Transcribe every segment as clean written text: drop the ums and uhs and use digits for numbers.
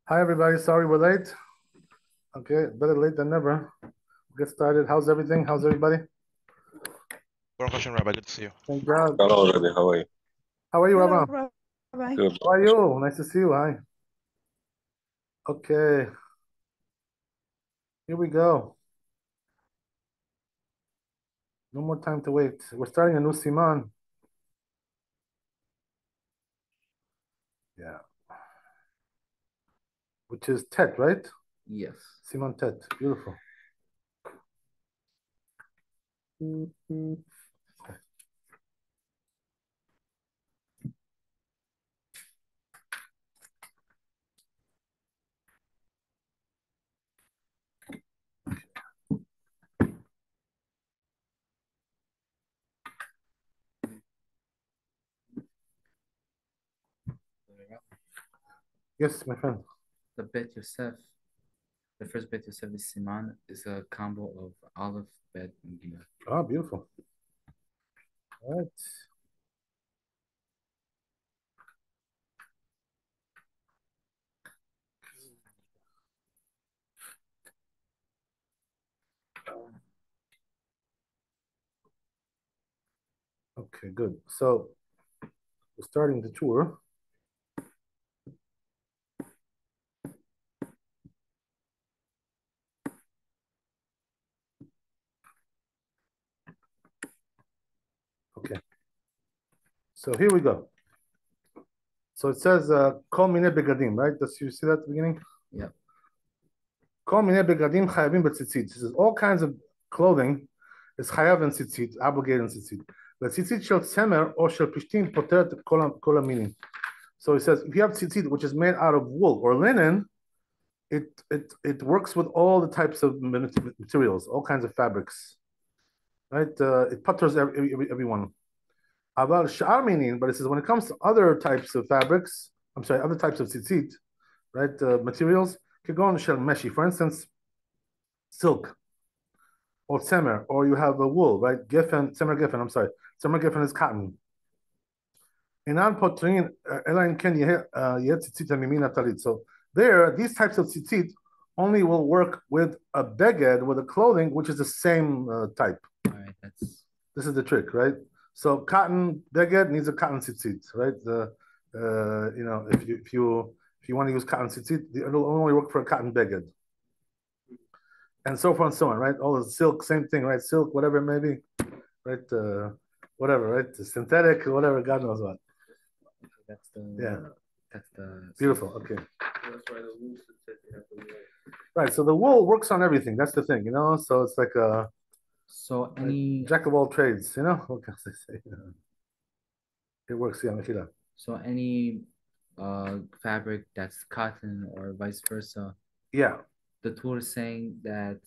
Hi, everybody. Sorry we're late. Okay, better late than never. We'll get started. How's everything? How's everybody? Baruch Hashem, Rabbi. Good to see you. Thank God. Hello, Ranni. How are you? How are you, Hello, Rabbi? Rabbi. Good. How are you? Nice to see you. Hi. Okay, here we go. No more time to wait. We're starting a new Siman. Yeah. Which is Tet, right? Yes. Siman Tet. Beautiful. Yes, my friend. The Bet Yosef, the first Bet Yosef is Siman, is a combo of Aleph, Bet, and Gimel. Oh, beautiful. All right. Okay, good. So we're starting the tour. Okay. So here we go. So it says Kol Mine Begadim, right? Does you see that at the beginning? Yeah. Kol Mine Begadim Chayavim B'Tzitzit. This is all kinds of clothing is Chayav and Tzitzit, obligated in Tzitzit. But Tzitzit Shel Tzemer or Shel Pishtim Poteret Kol HaMinim. So it says if you have Tzitzit which is made out of wool or linen, it works with all the types of materials, all kinds of fabrics, right? It putters everyone. Aval Sha'ar Minin, but it says when it comes to other types of fabrics, other types of tzitzit, right? Materials, Kegon Shel Meshi, for instance, silk or tzemer, or you have a wool, right? Geffen, tzemer geffen, tzemer geffen is cotton. Inan potrin elain ken yeh tzitzit mimina talit. So there, these types of tzitzit only will work with a beged, with a clothing, which is the same type. All right, This is the trick, right? So cotton beged needs a cotton tzitzit, right? If you want to use cotton tzitzit, it'll only work for a cotton beged, and so forth and so on, right? All the silk, same thing, right? Silk, whatever it may be, right? Whatever, right? The synthetic, whatever, God knows what. that's the That's the Beautiful. Okay. Right. So the wool works on everything. That's the thing, So it's like a jack of all trades, What can I say? It works, yeah, Mechila. So any fabric that's cotton or vice versa. Yeah. The tool is saying that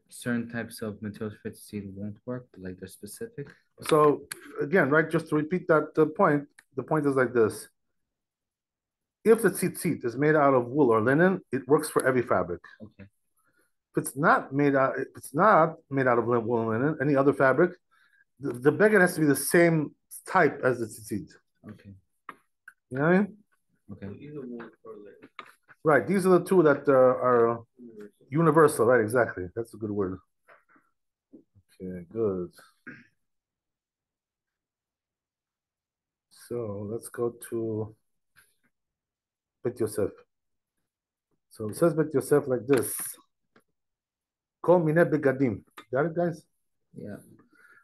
certain types of materials for tzitzit won't work, like they're specific. So again, right, just to repeat that point, the point is like this. If the tzitzit is made out of wool or linen, it works for every fabric. Okay. If it's not made out of wool and linen, any other fabric, the beggar has to be the same type as the tzitzit. Okay. You know what I mean? Okay. Right. These are the two that are universal. Right. Exactly. That's a good word. Okay. Good. So let's go to Bet Yosef. So it says Bet Yosef like this. Kol mine begadim. Got it, guys? Yeah.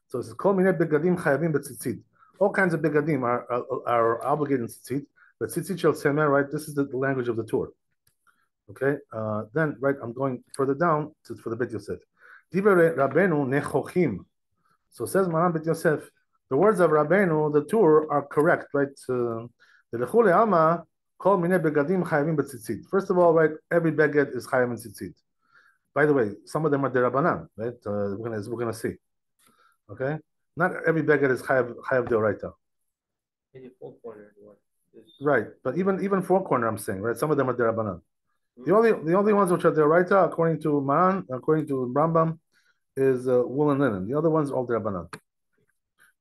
So it says Kol mine begadim chayavim b'tzitzit. All kinds of begadim are obligated in tzitzit. But tzitzit shel tzemer, right? This is the language of the Torah. Okay. Then, right, I'm going further down for the Bet Yosef. Divrei Rabbeinu nechochim. So says Maran Bet Yosef, the words of Rabbeinu, the Torah, are correct, right? The lechule alma kol mine begadim chayavim b'tzitzit. First of all, right, every beged is chayav in tzitzit. By the way, some of them are derabanan, right? We're gonna see. Okay, not every beged is chayav deoraita. Right, but even four corner, I'm saying, right? Some of them are derabanan. The only ones which are deoraita, according to Maran, according to Rambam, is wool and linen. The other ones all derabanan.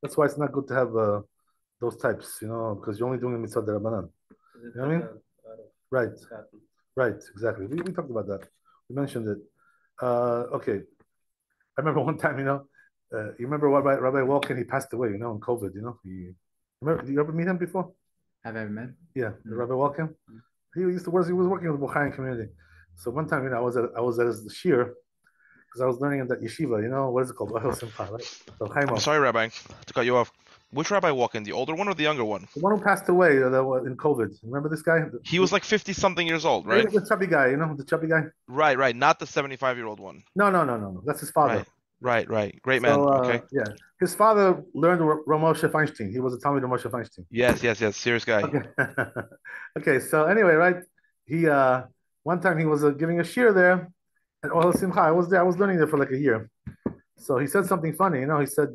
That's why it's not good to have those types, because you're only doing mitzvah derabanan. You know what I mean? Right. Right, exactly. We talked about that. We mentioned it. Okay. I remember one time, you remember Rabbi Walken, he passed away, in COVID, you ever meet him before? Have I ever met? Yeah, Rabbi Walken. He was working with the Bukharian community. So one time, I was at his shir, because I was learning in that yeshiva, what is it called? Simcha, right? So I'm sorry, Rabbi, to cut you off. Which Rabbi Walken, the older one or the younger one? The one who passed away in COVID. Remember this guy? He was like 50-something years old, right? The chubby guy, the chubby guy? Right. Not the 75-year-old one. No. That's his father. Right. Great man. Okay. Yeah. His father learned Ramosha Feinstein. He was a Talmid of Moshe Feinstein. Yes. Serious guy. Okay. Okay, so anyway, right? He one time he was giving a shir there at Ohel Simcha. I was there. I was learning there for like a year. So he said something funny. He said,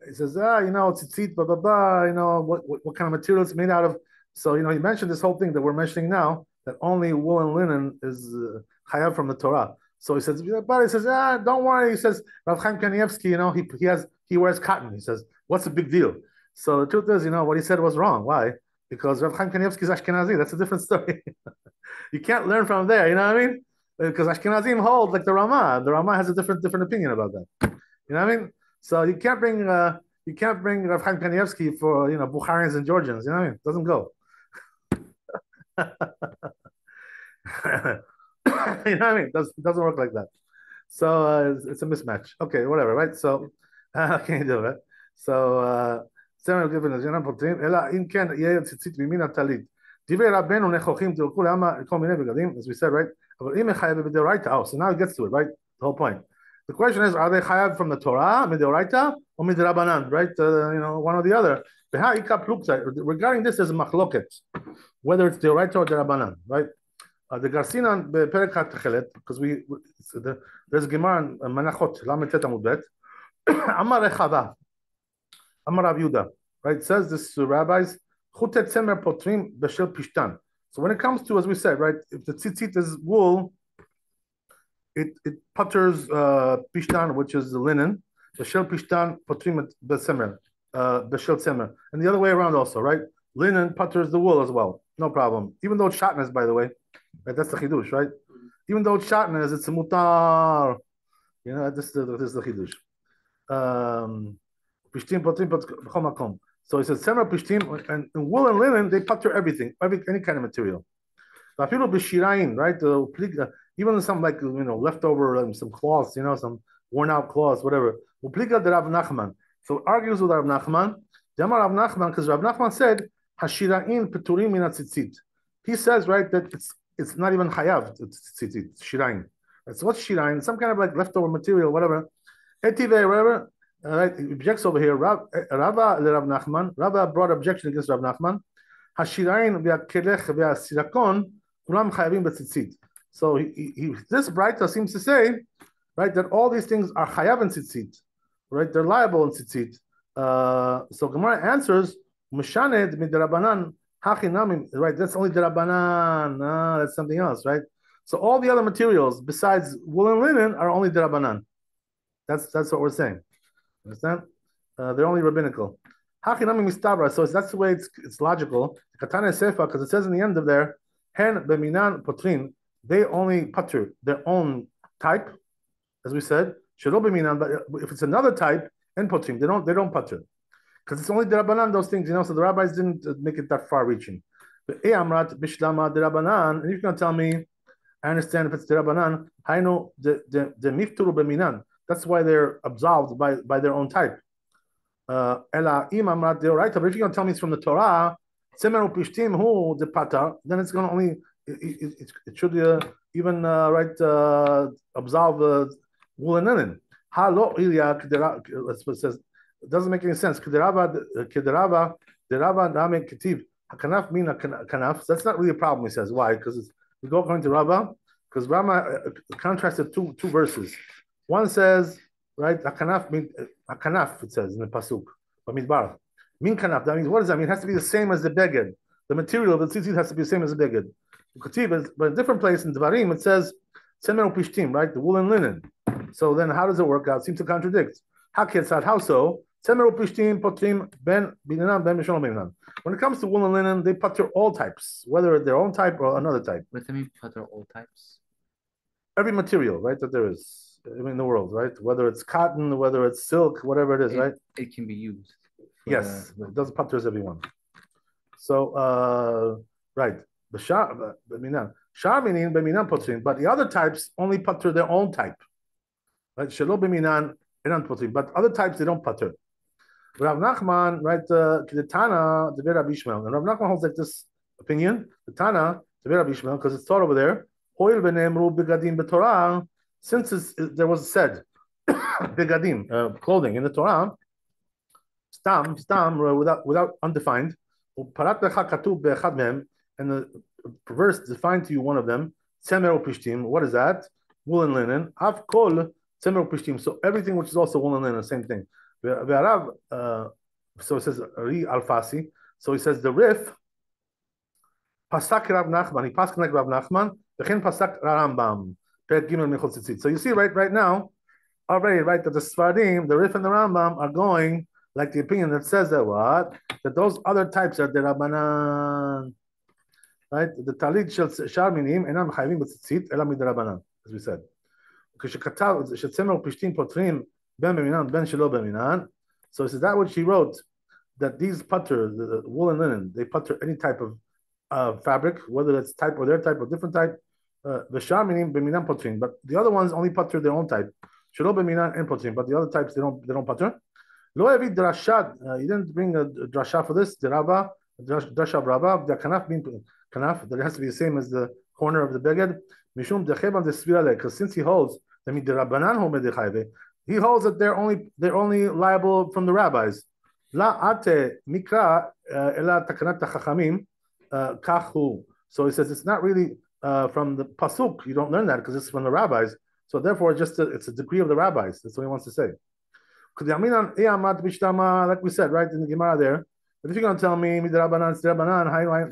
tzitzit, blah blah blah. What kind of material it's made out of. So he mentioned this whole thing that we're mentioning now, that only wool and linen is chayav from the Torah. So he says, but he says, don't worry. He says, Rav Chaim Kanievsky, he wears cotton. He says, what's the big deal? So the truth is, what he said was wrong. Why? Because Rav Chaim Kanievsky is Ashkenazi. That's a different story. You can't learn from there. You know what I mean? Because Ashkenazim hold like the Rama. The Rama has a different opinion about that. You know what I mean? So you can't bring Rav Chaim Kanievsky for Bukharians and Georgians. You know what I mean? It doesn't go. You know what I mean? It doesn't work like that. So it's a mismatch. Okay, whatever, right? So can you do it? So סמל גפן אינם פותרים, אלא אם כן יהיה ציצית ממין הטלית. דברי רבנו נכוחים תלכו למה כל מיני בגדים, as we said, right? אבל אם חייב בדאורייתא, so now it gets to it, right? The whole point. The question is, are they chayav from the Torah, mid'oraita, or midrabanan, right? One or the other. Regarding this, there's a machloket, whether it's deoraita or derabanan, right? The Garcinan beperek ha'techelet, because there's Gemara in Menachot Lametet Amud Bet. Amar Rechava, Amar Rav Yehuda, right? It says this to rabbis. Chutet tzemer potrim b'shel pishtan. So when it comes to, as we said, right, if the tzitzit is wool, it putters pishtan, which is the linen. B'shel pishtan potrim b'semer, b'shel tzemer, and the other way around also, right? Linen putters the wool as well, no problem. Even though it's shatnez, by the way, right? That's the chidush, right? Even though it's shatnez, it's a mutar. This is the chidush. Pishtim potrim b'chol makom. So he says, "Semer pishtim," and in wool and linen they putter everything, any kind of material. Right? Even some leftover some cloths, some worn out cloths, whatever. So it argues with Rav Nachman. Rav Nachman, because Rav Nachman said, "Hashirain peturim min tzitzit." He says, right, that it's not even chayav. It's tzitzit, shirain. So what's shirain? Some kind of like leftover material, whatever. Etive, whatever. Right, he objects over here. Rav Nachman. Rava brought objection against Rav Nachman. Hashirain v'akelech v'asirakon kulam chayavim b'tzitzit. So this Braita seems to say, right, that all these things are chayav in tzitzit, right? They're liable in tzitzit. So Gemara answers, Mushaned midrabanan hachinamim. Right, that's only derabanan. That's something else, right? So all the other materials besides wool and linen are only derabanan. That's what we're saying. Understand? They're only rabbinical. Hachinamim mistabra. So that's the way it's logical. Katana sefa, because it says in the end of there, hen beminan potrin. They only putter their own type, as we said. Shelo beminan, but if it's another type, and potrim, they don't putter, because it's only derabanan, those things, So the rabbis didn't make it that far-reaching. But amrat bishlama derabanan, and you're going to tell me, I understand if it's derabanan, hainu the mifturu beminan. That's why they're absolved by their own type. Ela im amrat deoraita. But if you're going to tell me it's from the Torah, tzemer upishtim hu the pata, then it's going to only it should even absolve wool and linen. Halo ilya that's what it says. It doesn't make any sense. Kederava name ketiv hakanaf min kanaf. That's not really a problem. He says why? Because we go according to Rava, because Rama contrasted two verses. One says, right, hakanaf min hakanaf. It says in the pasuk b'midbar min kanaf. That means, what does that mean? It has to be the same as the beged. The material of the tzitzit has to be the same as the beged. But in a different place in Devarim it says tzemer upishtim, right, the wool and linen. So then how does it work out? It seems to contradict. How so? Tzemer upishtim potrim ben binanan ben mishon binanan. When it comes to wool and linen, they pater all types, whether their own type or another type. What does that mean, pater all types? Every material, right, that there is in the world, right? Whether it's cotton, whether it's silk, whatever it is, right? It can be used. Yes, it does pater everyone. So, right. Shar meaning b'minan potrim, but the other types only pater their own type. Right? Shelo b'minan enan potrim, but other types they don't pater. Rav Nachman, right? The Tana, the Rabbi Ishmael, and Rav Nachman holds like this opinion. The Tana, the Rabbi Ishmael, because it's taught over there. Hoil v'ne'emru begadim b'Torah, since there was said begadim, clothing in the Torah, stam, without undefined. Parat lecha katuv be'echad mehem, and the verse defined to you one of them. Tzemer upishtim. What is that? Wool and linen. Av kol tzemer upishtim. So everything which is also wool and linen, the same thing. So it says Ri Alfasi. So he says the Rif Pasak Rav Nachman. He paskin like Rav Nachman. V'chen Pasak Rambam. Perek Gimel Michot Tzitzit. So you see right now already that the Sfardim, the Rif and the Rambam are going like the opinion that says that what, that those other types are the Rabbanan. Right? The Talid shel Shar Minim enam chayvim b'tzitzit ela midrabanan, as we said. כשכתב שצמר ופשתים פותרים ben b'minan, ben shelo b'minan. So it says that what she wrote, that these putter, the wool and linen, they putter any type of fabric, whether it's type or their type or different type. V'shar minim b'minan potrim, but the other ones only putter their own type. Shelo b'minan and potrim, but the other types they don't putter. Lo yavi drashad, he didn't bring a drasha for this. The Rabba, drasha Rabba, the kanaf bin kanaf, that it has to be the same as the corner of the beged. Mishum dechevan desvirale, because since he holds that midrabanan hu medechayve, he holds that they're only liable from the rabbis. La ate mikra ela takanat chachamim kachu. So he says it's not really from the pasuk. You don't learn that because it's from the rabbis. So therefore, it's a decree of the rabbis. That's what he wants to say. Like we said, right in the Gemara there. But if you're going to tell me midrabanan,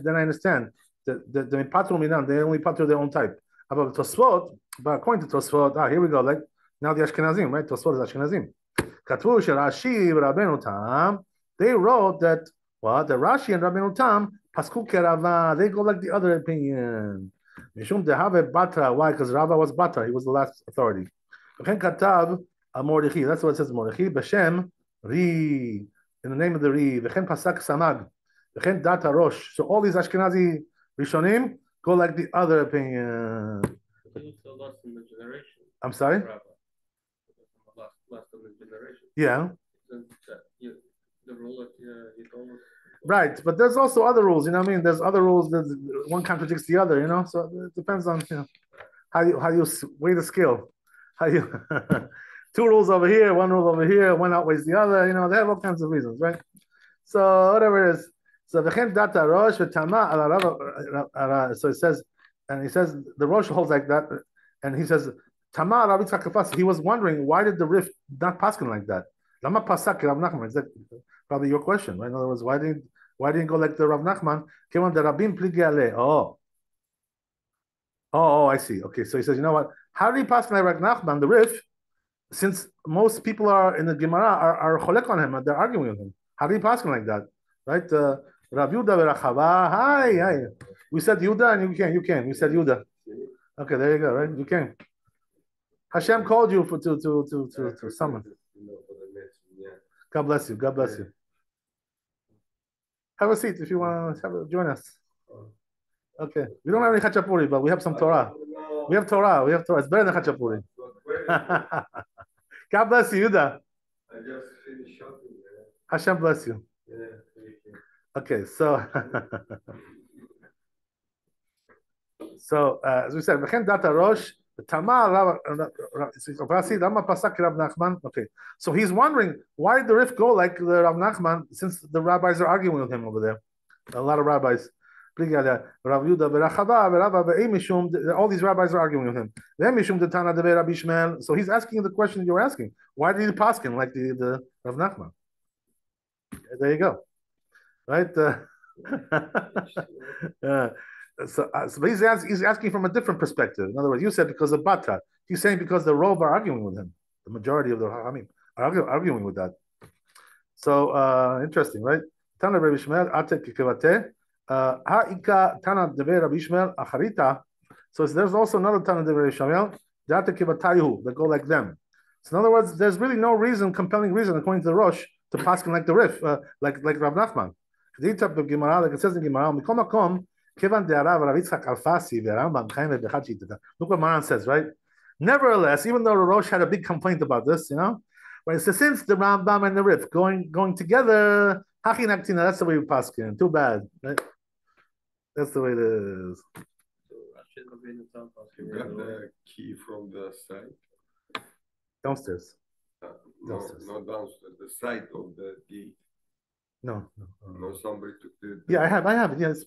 then I understand that the patru minan, they only pater their own type. But Tosfot, but according to Tosfot, here we go. Like now the Ashkenazim, right? Tosfot is Ashkenazim. Katvu Rashi Rabbeinu Tam. They wrote that the Rashi and Rabbeinu Tam pasku kerava. They go like the other opinion. Mishum dehave batra. Why? Because Rava was batra. He was the last authority. V'chen katav Mordechai. That's what it says. Mordechai b'shem Ri, in the name of the Ri. V'chen pasak samag. V'chen data rosh. So all these Ashkenazi Rishonim go like the other opinion. I'm sorry? Yeah. Right, but there's also other rules, you know what I mean? There's other rules, one contradicts the other, you know? So it depends on how you weigh the scale. How you two rules over here, one rule over here, one outweighs the other, you know, they have all kinds of reasons, right? So whatever it is. So data rosh so it says, and he says the Rosh holds like that, and he says Tama Rav Yitzchak Kafas. He was wondering why did the Rif not paskin like that? Lama pasak Rav Nachman. Is that probably your question, right? In other words, why didn't go like the Rav Nachman? Came on the Rabim pligi ale. Oh, I see. Okay, so he says, you know what? How did he paskin like Rav Nachman, the Rif? Since most people are in the Gemara are cholek on him, they're arguing with him. How did he paskin like that? Right? Rav Yuda v'Rachava. Hi. We said Yuda and you can. We said Yuda. Okay, there you go. Right, you can. Hashem called you to summon. God bless you. God bless you. Have a seat if you want to join us. Okay, we don't have any Chachapuri, but we have some Torah. We have Torah. It's better than Chachapuri. God bless you, Yuda. I just finished shopping. Hashem bless you. Yeah, thank you. Okay, so as we said, v'chen data rosh Tamar. Okay, so he's wondering why did the Rif go like the Rav Nachman since the rabbis are arguing with him over there. A lot of rabbis. All these rabbis are arguing with him. So he's asking the question you're asking. Why did he paskin like the Rav Nachman? There you go. Right? So he's asking from a different perspective. In other words, you said because of Batra. He's saying because the Rov are arguing with him. The majority of the Hamim are arguing with that. So interesting, right? Tana Rabbi Shmuel ate kikevate. Ha'ika Tana Deve Rabbi Shmuel acharita. So there's also another Tana Deve Rabbi Shmuel that go like them. So in other words, there's really no compelling reason, according to the Rosh, to paskin like the Rif, like Rav Nachman. Like it says in Gemara, Mikom Makom, Kevan de'arav Rav Yitzchak Alfasi ve'Rambam Chaim ve'Bechad Shitata. Look what Maran says, right? Nevertheless, even though the Rosh had a big complaint about this, but it says since the Rambam and the Rif going together, Hachi Naktina, that's the way we paskin. Too bad, right? That's the way it is. You got the key from the side? Downstairs. No, not downstairs. The side of the gate. No. No, somebody took the. Yeah, I have it. Yes.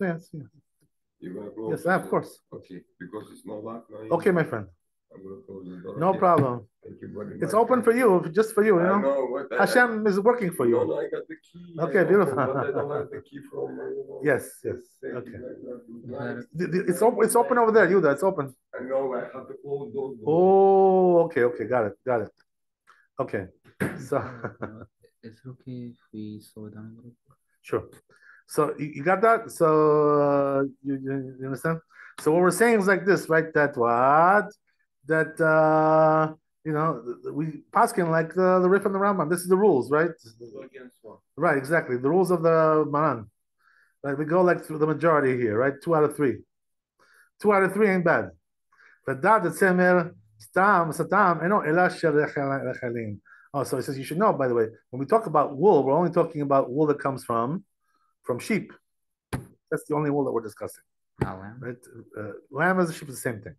You're gonna close. Yes, it? of course. Okay, because it's not locked now. Okay, my friend. I'm gonna close the door. No problem. Thank you very much. It's open for you, just for you. I know what Hashem is working for you. No, I got the key. Okay, beautiful. But I don't have the key from. Yes. Okay. It's open over there, Yuda. It's open. I know. I have to close those doors. Oh, okay. Got it. Okay. So. Is it okay if we slow down a little bit? Sure. So you got that? So you understand? So what we're saying is like this, right? That we paskin like the Rif and the Rambam. This is the rules, right? Right, exactly. The rules of the Maran. Right, we go like through the majority here, right? 2 out of 3. 2 out of 3 ain't bad. But that tzemer stam satam eno ela sherechalim. Oh, so it says you should know. By the way, when we talk about wool, we're only talking about wool that comes from sheep. That's the only wool that we're discussing. Not lamb. Right? Lamb and sheep is the same thing.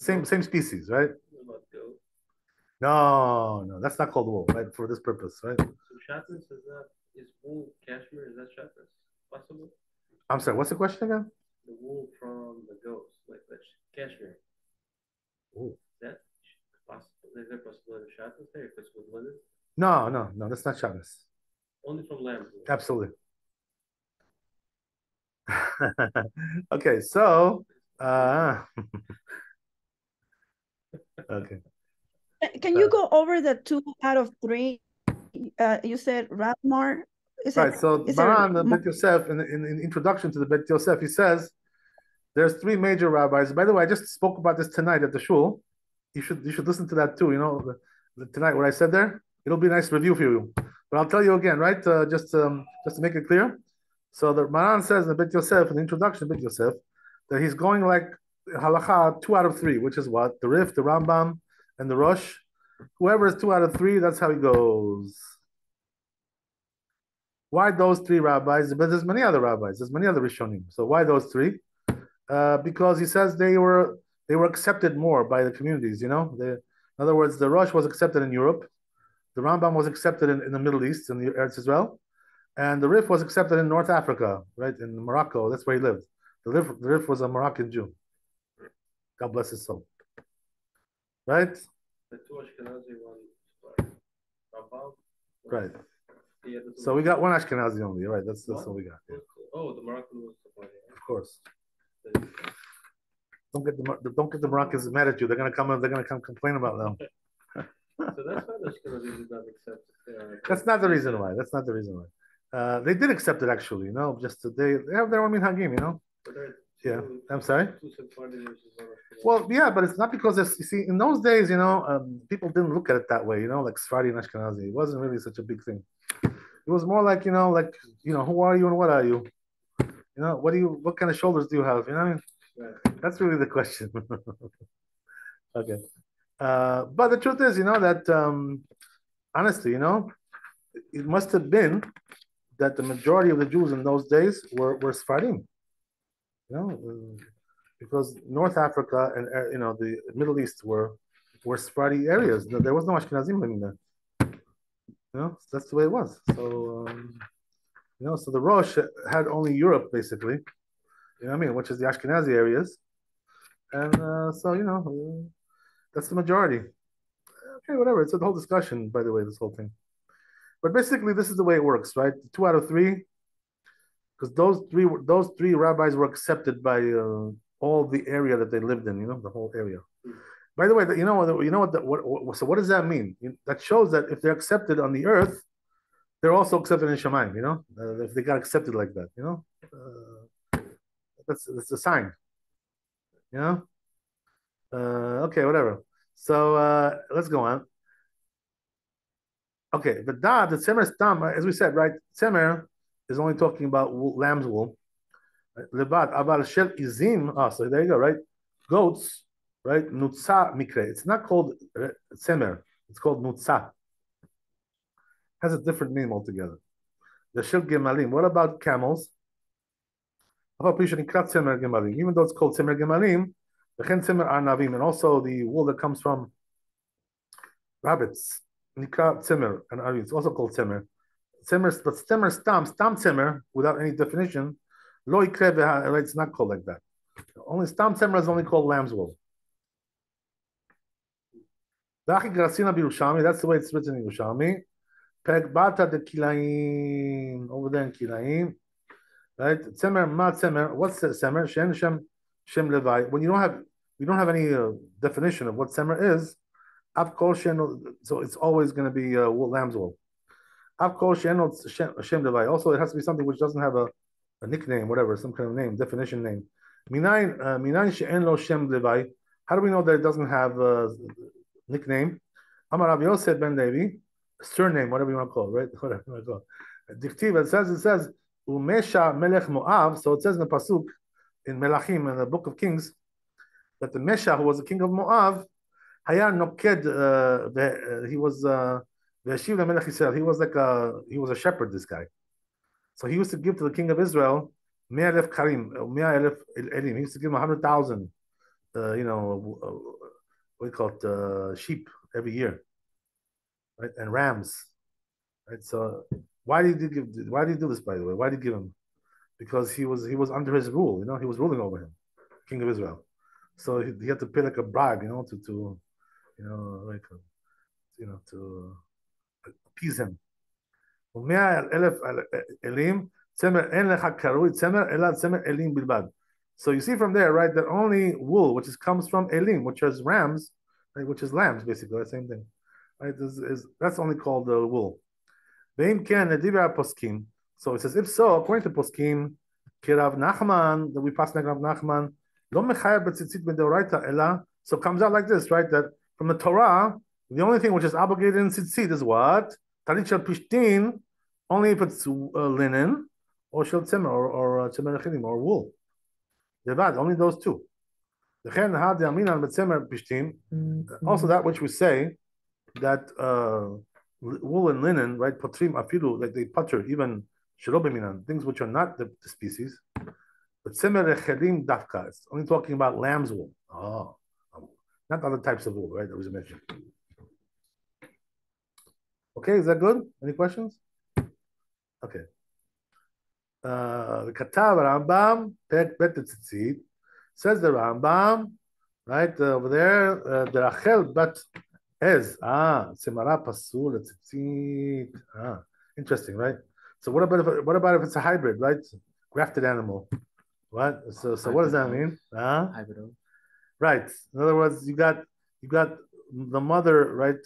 Same species, right? No, that's not called wool, right? For this purpose, right? So shatnez is wool cashmere? Is that shatnez possible? I'm sorry. What's the question again? The wool from the goats, like that's cashmere. Ooh. Is that possible? Is there a possibility of shatnez there if it's with linen? No, that's not shatnez. Only from lamb. Absolutely. Okay, so okay. Can you go over the 2 out of 3? You said Ratmar. Right. So Maran, the Bet Yosef, in the introduction to the Bet Yosef, he says there's 3 major rabbis. By the way, I just spoke about this tonight at the shul. You should listen to that too. Tonight what I said there. It'll be a nice review for you. But I'll tell you again, right? Just to make it clear. So the Maran says in the Bet Yosef, in the introduction to Bet Yosef, that he's going like halacha 2 out of 3, which is what? The Rif, the Rambam, and the Rosh. Whoever is 2 out of 3, that's how he goes. Why those 3 rabbis? But there's many other rabbis. There's many other Rishonim. So why those 3? Because he says they were accepted more by the communities. In other words, the Rosh was accepted in Europe. The Rambam was accepted in the Middle East, in the Eretz Israel. And the Rif was accepted in North Africa, right? In Morocco. That's where he lived. The Rif was a Moroccan Jew. God bless his soul. Right? The 2 Ashkenazi ones, Rambam. Right. So we got 1 Ashkenazi only, right? That's what we got. Yeah. Oh, the Moroccan was the one. Of course. Don't get the Moroccans mad at you. They're gonna come complain about them. So that's why the Ashkenazi did not accept it. That's not the reason why. They did accept it actually, just they have their own minhagim, Yeah, I'm sorry. Well, yeah, but it's not because you see, in those days, people didn't look at it that way, like Sephardi and Ashkenazi. It wasn't really such a big thing. It was more like, who are you and what are you? What kind of shoulders do you have? You know what I mean? Right. That's really the question. Okay. But the truth is, that honestly, it must have been that the majority of the Jews in those days were Sephardim. Because North Africa and the Middle East were Sephardi areas. There was no Ashkenazim living there. That's the way it was. So so the Rosh had only Europe basically. Which is the Ashkenazi areas, and so that's the majority. Okay, whatever. It's a whole discussion, by the way, this whole thing. But basically, this is the way it works, right? 2 out of 3. Because those three rabbis were accepted by all the area that they lived in, the whole area. By the way, so what does that mean? That shows that if they're accepted on the earth, they're also accepted in Shemaim, you know, if they got accepted like that, you know, that's a sign, you know. Okay, whatever. So let's go on. Okay, but the tzemer stam, as we said, right? Tzemer is only talking about lamb's wool. Lebat aval shel izim. Ah, so there you go, right? Goats, right? Nutza mikre. It's not called tzemer. It's called nutza. Has a different name altogether. The shel gemalim. What about camels? Even though it's called tzemer gemalim, the chen tzemer arnavim, and also the wool that comes from rabbits. Nikra tzemer and arnavim. It's also called tzemer. Tzemer, but tzemer stam tzemer without any definition. Lo ikre, it's not called like that. Only stam tzemer is only called lamb's wool. That's the way it's written in Yerushalmi. Peg bata de kilaim, over there in kilaim, right? Tzemer ma tzemer. What's the tzemer? Shen shem levi. When you don't have any definition of what tzemer is, av kol shen. So it's always going to be lamb's wool. Av kol shen shem levi. Also, it has to be something which doesn't have a nickname, whatever, some kind of name, definition name. Minayin she'en lo shem levi. How do we know that it doesn't have a nickname? Amar Rav Yosef ben Levi, surname, whatever you want to call it, right? Whatever you want to call it. Diktiv, it says, Umesha melech Moav. So it says in the pasuk in Melachim, in the book of Kings, that the Mesha, who was the king of Moav, Haya Noked, he was Veshiv Melech Yisrael. He was a shepherd. This guy. So he used to give to the king of Israel Me'alef Karim, Me'alef Elim. He used to give him 100,000, what do you call it, sheep every year, right? And rams, right? So why did he do this, by the way? Why did he give him? Because he was under his rule, you know, he was ruling over him, king of Israel. So he had to pay like a bribe, you know, to appease him. So you see from there, right, that only wool, which comes from elim, which is rams, right, which is lambs, basically, the same thing, right? That's only called the wool. So it says, if so, according to poskim, Kirav Nachman, that we pass like Rav Nachman, so it comes out like this, right? That from the Torah, the only thing which is obligated in tzitzit is what? Talit shel pishtin, only if it's linen, or shel tzemer, or tzemer echidim, or wool. Only those two. Also, that which we say that wool and linen, right? Potrim afilu, like they putter, even shelo things which are not the species. But tzemer echidim dafka, it's only talking about lamb's wool. Oh, not other types of wool, right? That was mentioned. Okay, is that good? Any questions? Okay. The Katav Rambam, Pek Bet Tzitzit, says the Rambam, right over there, the Rachel Bat Ez, Semara Pasul Tzitzit. Interesting, right? So what about if it's a hybrid, right? Grafted animal. What? So what does that mean? Hybrid. Right. In other words, you got the mother, right?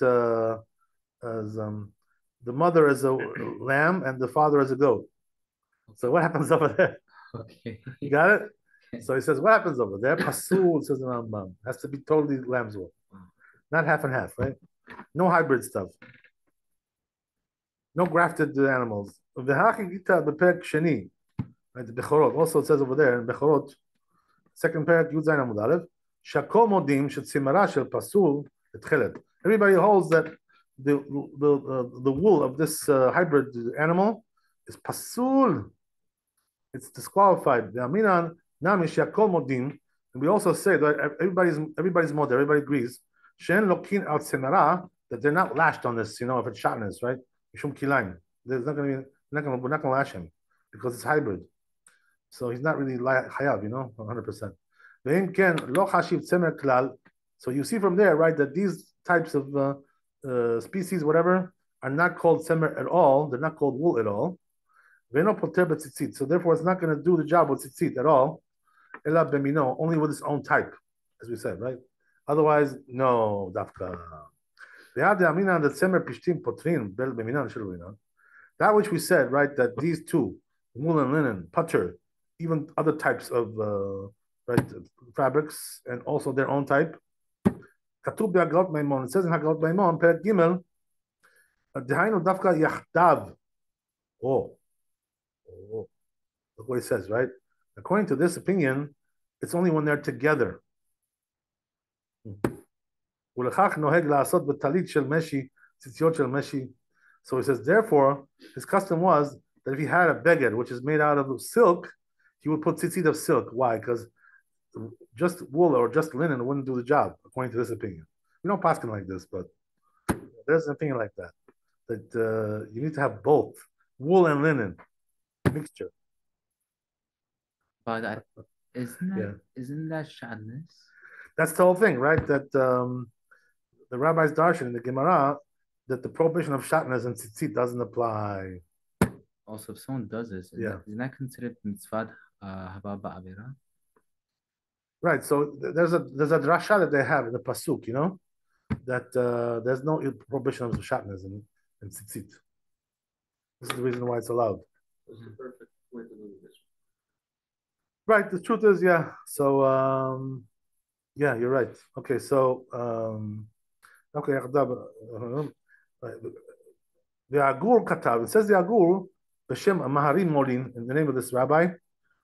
As the mother is a lamb and the father is a goat. So what happens over there? Okay. You got it? So he says, what happens over there? Pasul, says the Rambam. Has to be totally lamb's wool. Not half and half, right? No hybrid stuff. No grafted animals. Right, the Bechorot. Also it says over there in Bechorot, second parak, Yud Zayin Amud Aleph, Shakol modim shetzimara shel pasul etchelet. Everybody holds that the wool of this hybrid animal is pasul. It's disqualified. The aminan nami shakol modim. And we also say that everybody's model, everybody agrees. Shen lokin al semara, that they're not lashed on this. You know, if it's shatnez, right? Mishum kilaim. There's not going to be. We're not going to lash him because it's hybrid. So he's not really hayav, you know, 100%. So you see from there, right, that these types of species, whatever, are not called tzemer at all. They're not called wool at all. So therefore, it's not going to do the job with tzitzit at all. Only with its own type, as we said, right? Otherwise, no, dafka. that which we said, right, that these two, wool and linen, putter, even other types of right fabrics, and also their own type. כתוב בהגלות מימון, it says in הגלות מימון, פרק ג', דהיינו דווקא יחדיו. Oh, look what it says, right? According to this opinion, it's only when they're together. ולכך נוהג לעשות בטלית של משי, ציציות של משי. So he says, therefore, his custom was that if he had a beged, which is made out of silk, he would put tzitzit of silk. Why? Because just wool or just linen wouldn't do the job, according to this opinion. We don't paskin like this, but there's an opinion like that. That you need to have both wool and linen mixture. But isn't that shadness? That's the whole thing, right? That the rabbi's darshan in the Gemara, that the prohibition of shatnez and tzitzit doesn't apply. Also, if someone does this, isn't that considered mitzvah haba ba'avira? Right. So there's a drasha that they have in the pasuk, you know, that there's no prohibition of shatnez and tzitzit. This is the reason why it's allowed. This is the perfect way to do this. Right. The truth is, yeah. So yeah, you're right. Okay. So okay. The Agur Katav. It says the Agur B'Shem Maharil Molin, in the name of this rabbi,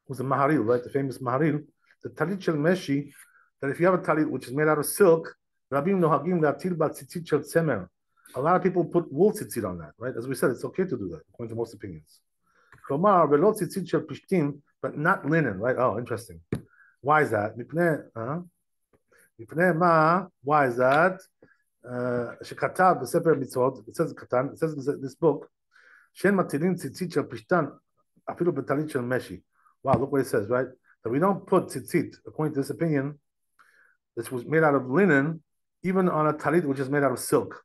who's a Maharil, right? The famous Maharil. The talit shel meshi, that if you have a talit which is made out of silk, Rabim nohagim latil ba tzitzit shel tzemer. A lot of people put wool tzitzit on that, right? As we said, it's okay to do that, according to most opinions. Klomar velo tzitzit shel pishtim, but not linen, right? Oh, interesting. Why is that? Why is that? Shekatav b'sefer mitzvot. It says katan. It says in this book, shen matilin tzitzit shel pishtan, afilu b'talit shel meshi. Wow, look what it says, right? That we don't put tzitzit, according to this opinion, this was made out of linen, even on a talit which is made out of silk,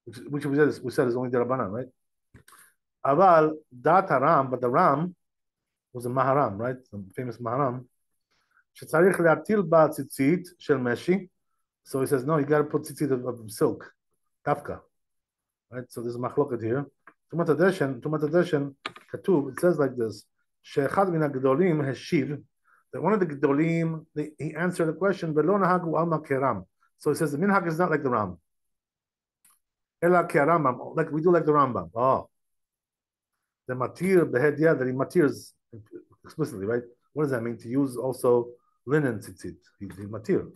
which we said is only derabanan, right? Aval dat haram, but the Ram was a Maharam, right? The famous Maharam. Shetzarich le'atil ba tzitzit shel meshi. So he says, no, you got to put tzitzit of silk, tafka, right? So there's a machloket here. Tumat adeshen, katuv. It says like this. She'echad min ha'gedolim heshiv, that one of the gedolim, he answered the question, velo nahagu alma keram. So he says the minhag is not like the Ram. Ela kerambam, like we do like the Rambam. Oh, the matir, the hedia, that he matirs explicitly, right? What does that mean? To use also linen tzitzit. He matir.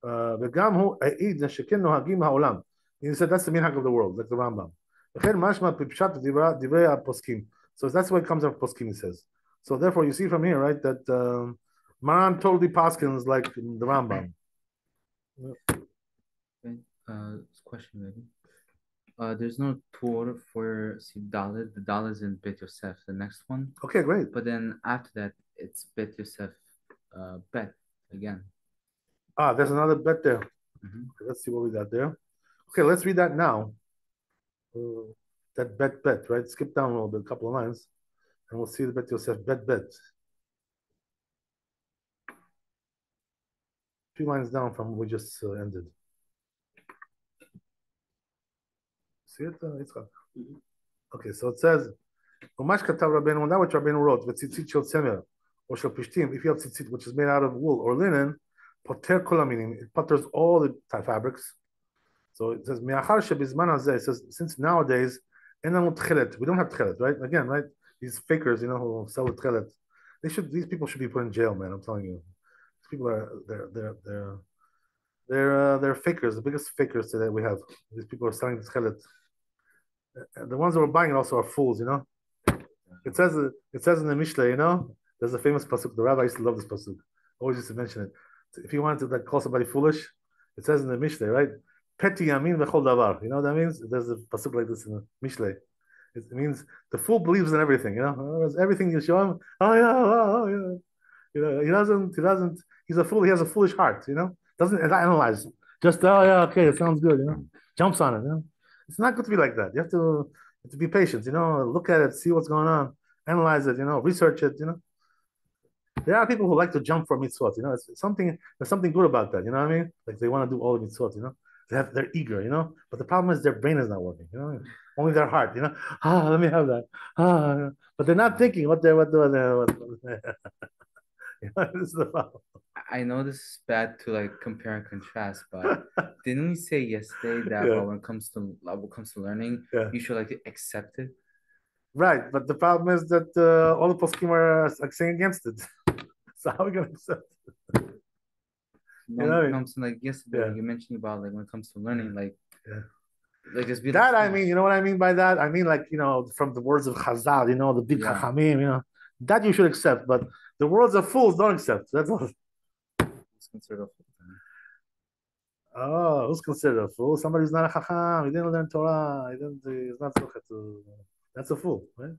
וגם הוא העיד שכן נוהגים העולם. He said that's the minhag of the world, like the Rambam. וכן משמע בפשט דברי הפוסקים. So that's why it comes up poskim, he says. So therefore, you see from here, right, that Maran totally paskins like the Rambam. Okay. Question maybe. There's no tour for Sib Dalet. The Dalet is in Bet Yosef, the next one. Okay, great. But then after that, it's Bet Yosef Bet again. Ah, there's another bet there. Mm-hmm. Okay, let's see what we got there. Okay, let's read that now. That bet, right? Skip down a little bit, a couple of lines, and we'll see the Bet Yosef bet. A few lines down from what we just ended. See it? Okay, so it says, "Umash katav Rabbeinu," that which Rabbeinu wrote, "V'tzitzit shel tzemer or shel pishtim." If you have tzitzit, which is made out of wool or linen, poter kol haminim, it putters all the fabrics. So it says, "Me'achar shebizman hazeh," it says, since nowadays. We don't have tchelet, right? Again, right? These fakers, you know, who sell the tchelet, these people should be put in jail, man. I'm telling you, these people they're fakers, the biggest fakers today we have. These people are selling the tchelet. The ones who are buying it also are fools, you know. It says in the Mishle, you know, there's a famous pasuk. The rabbi used to love this pasuk. Always used to mention it. If you wanted to like call somebody foolish, it says in the Mishle, right? Peti yamin v'chol davar. You know what that means? There's a pasuk like this in the Mishle. It means the fool believes in everything. You know, everything you show him. Oh yeah. You know, he doesn't. He's a fool. He has a foolish heart. You know, doesn't analyze. Just okay, it sounds good. You know, jumps on it. You know, it's not good to be like that. You have to be patient. You know, look at it, see what's going on, analyze it. You know, research it. You know. There are people who like to jump for mitzvot. You know, there's something good about that. You know what I mean? Like they want to do all the mitzvot. You know. They're eager, you know, but the problem is their brain is not working. You know, only their heart, you know. Let me have that. But they're not thinking what, you know, this is the problem. I know this is bad to like compare and contrast, but didn't we say yesterday that Yeah. when it comes to learning, Yeah. you should like accept it? Right, but the problem is that all the poskim are like, saying against it. So how are we gonna accept it? No, You know what I mean? no, I'm saying like yesterday Yeah. you mentioned about like when it comes to learning, Yeah. like just be That like, I mean, you know what I mean by that? I mean, like, you know, from the words of Chazal, you know, the big Yeah. Chachamim, you know, that you should accept, but the words of fools don't accept. That's all. it's considered a full time. Oh, who's considered a fool? Somebody who's not a Chacham, he didn't learn Torah, he's not Zocheh to. That's a fool, right?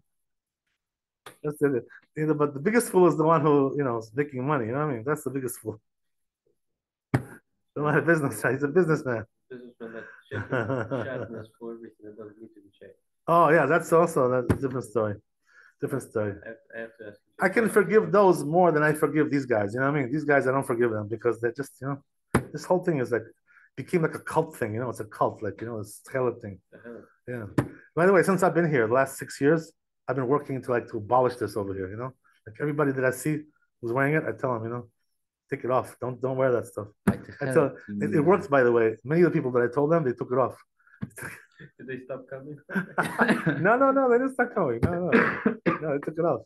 That's it. You know, but the biggest fool is the one who, you know, is making money. You know what I mean? That's the biggest fool. The one in business, he's a businessman. Businessman that shatnez for everything that doesn't need to be checked. Oh yeah, that's a different story. Different story. I have to ask you. I can forgive those more than I forgive these guys. You know what I mean? These guys, I don't forgive them because they're just, you know, this whole thing is like became like a cult thing. You know, it's a cult, like, you know, it's a hella thing. Yeah. By the way, since I've been here the last 6 years, I've been working to abolish this over here. You know, like everybody that I see who's wearing it, I tell them, you know, take it off. Don't wear that stuff. I tell it works. By the way, many of the people that I told them, they took it off. Did they stop coming? No, they didn't start coming. No, they took it off.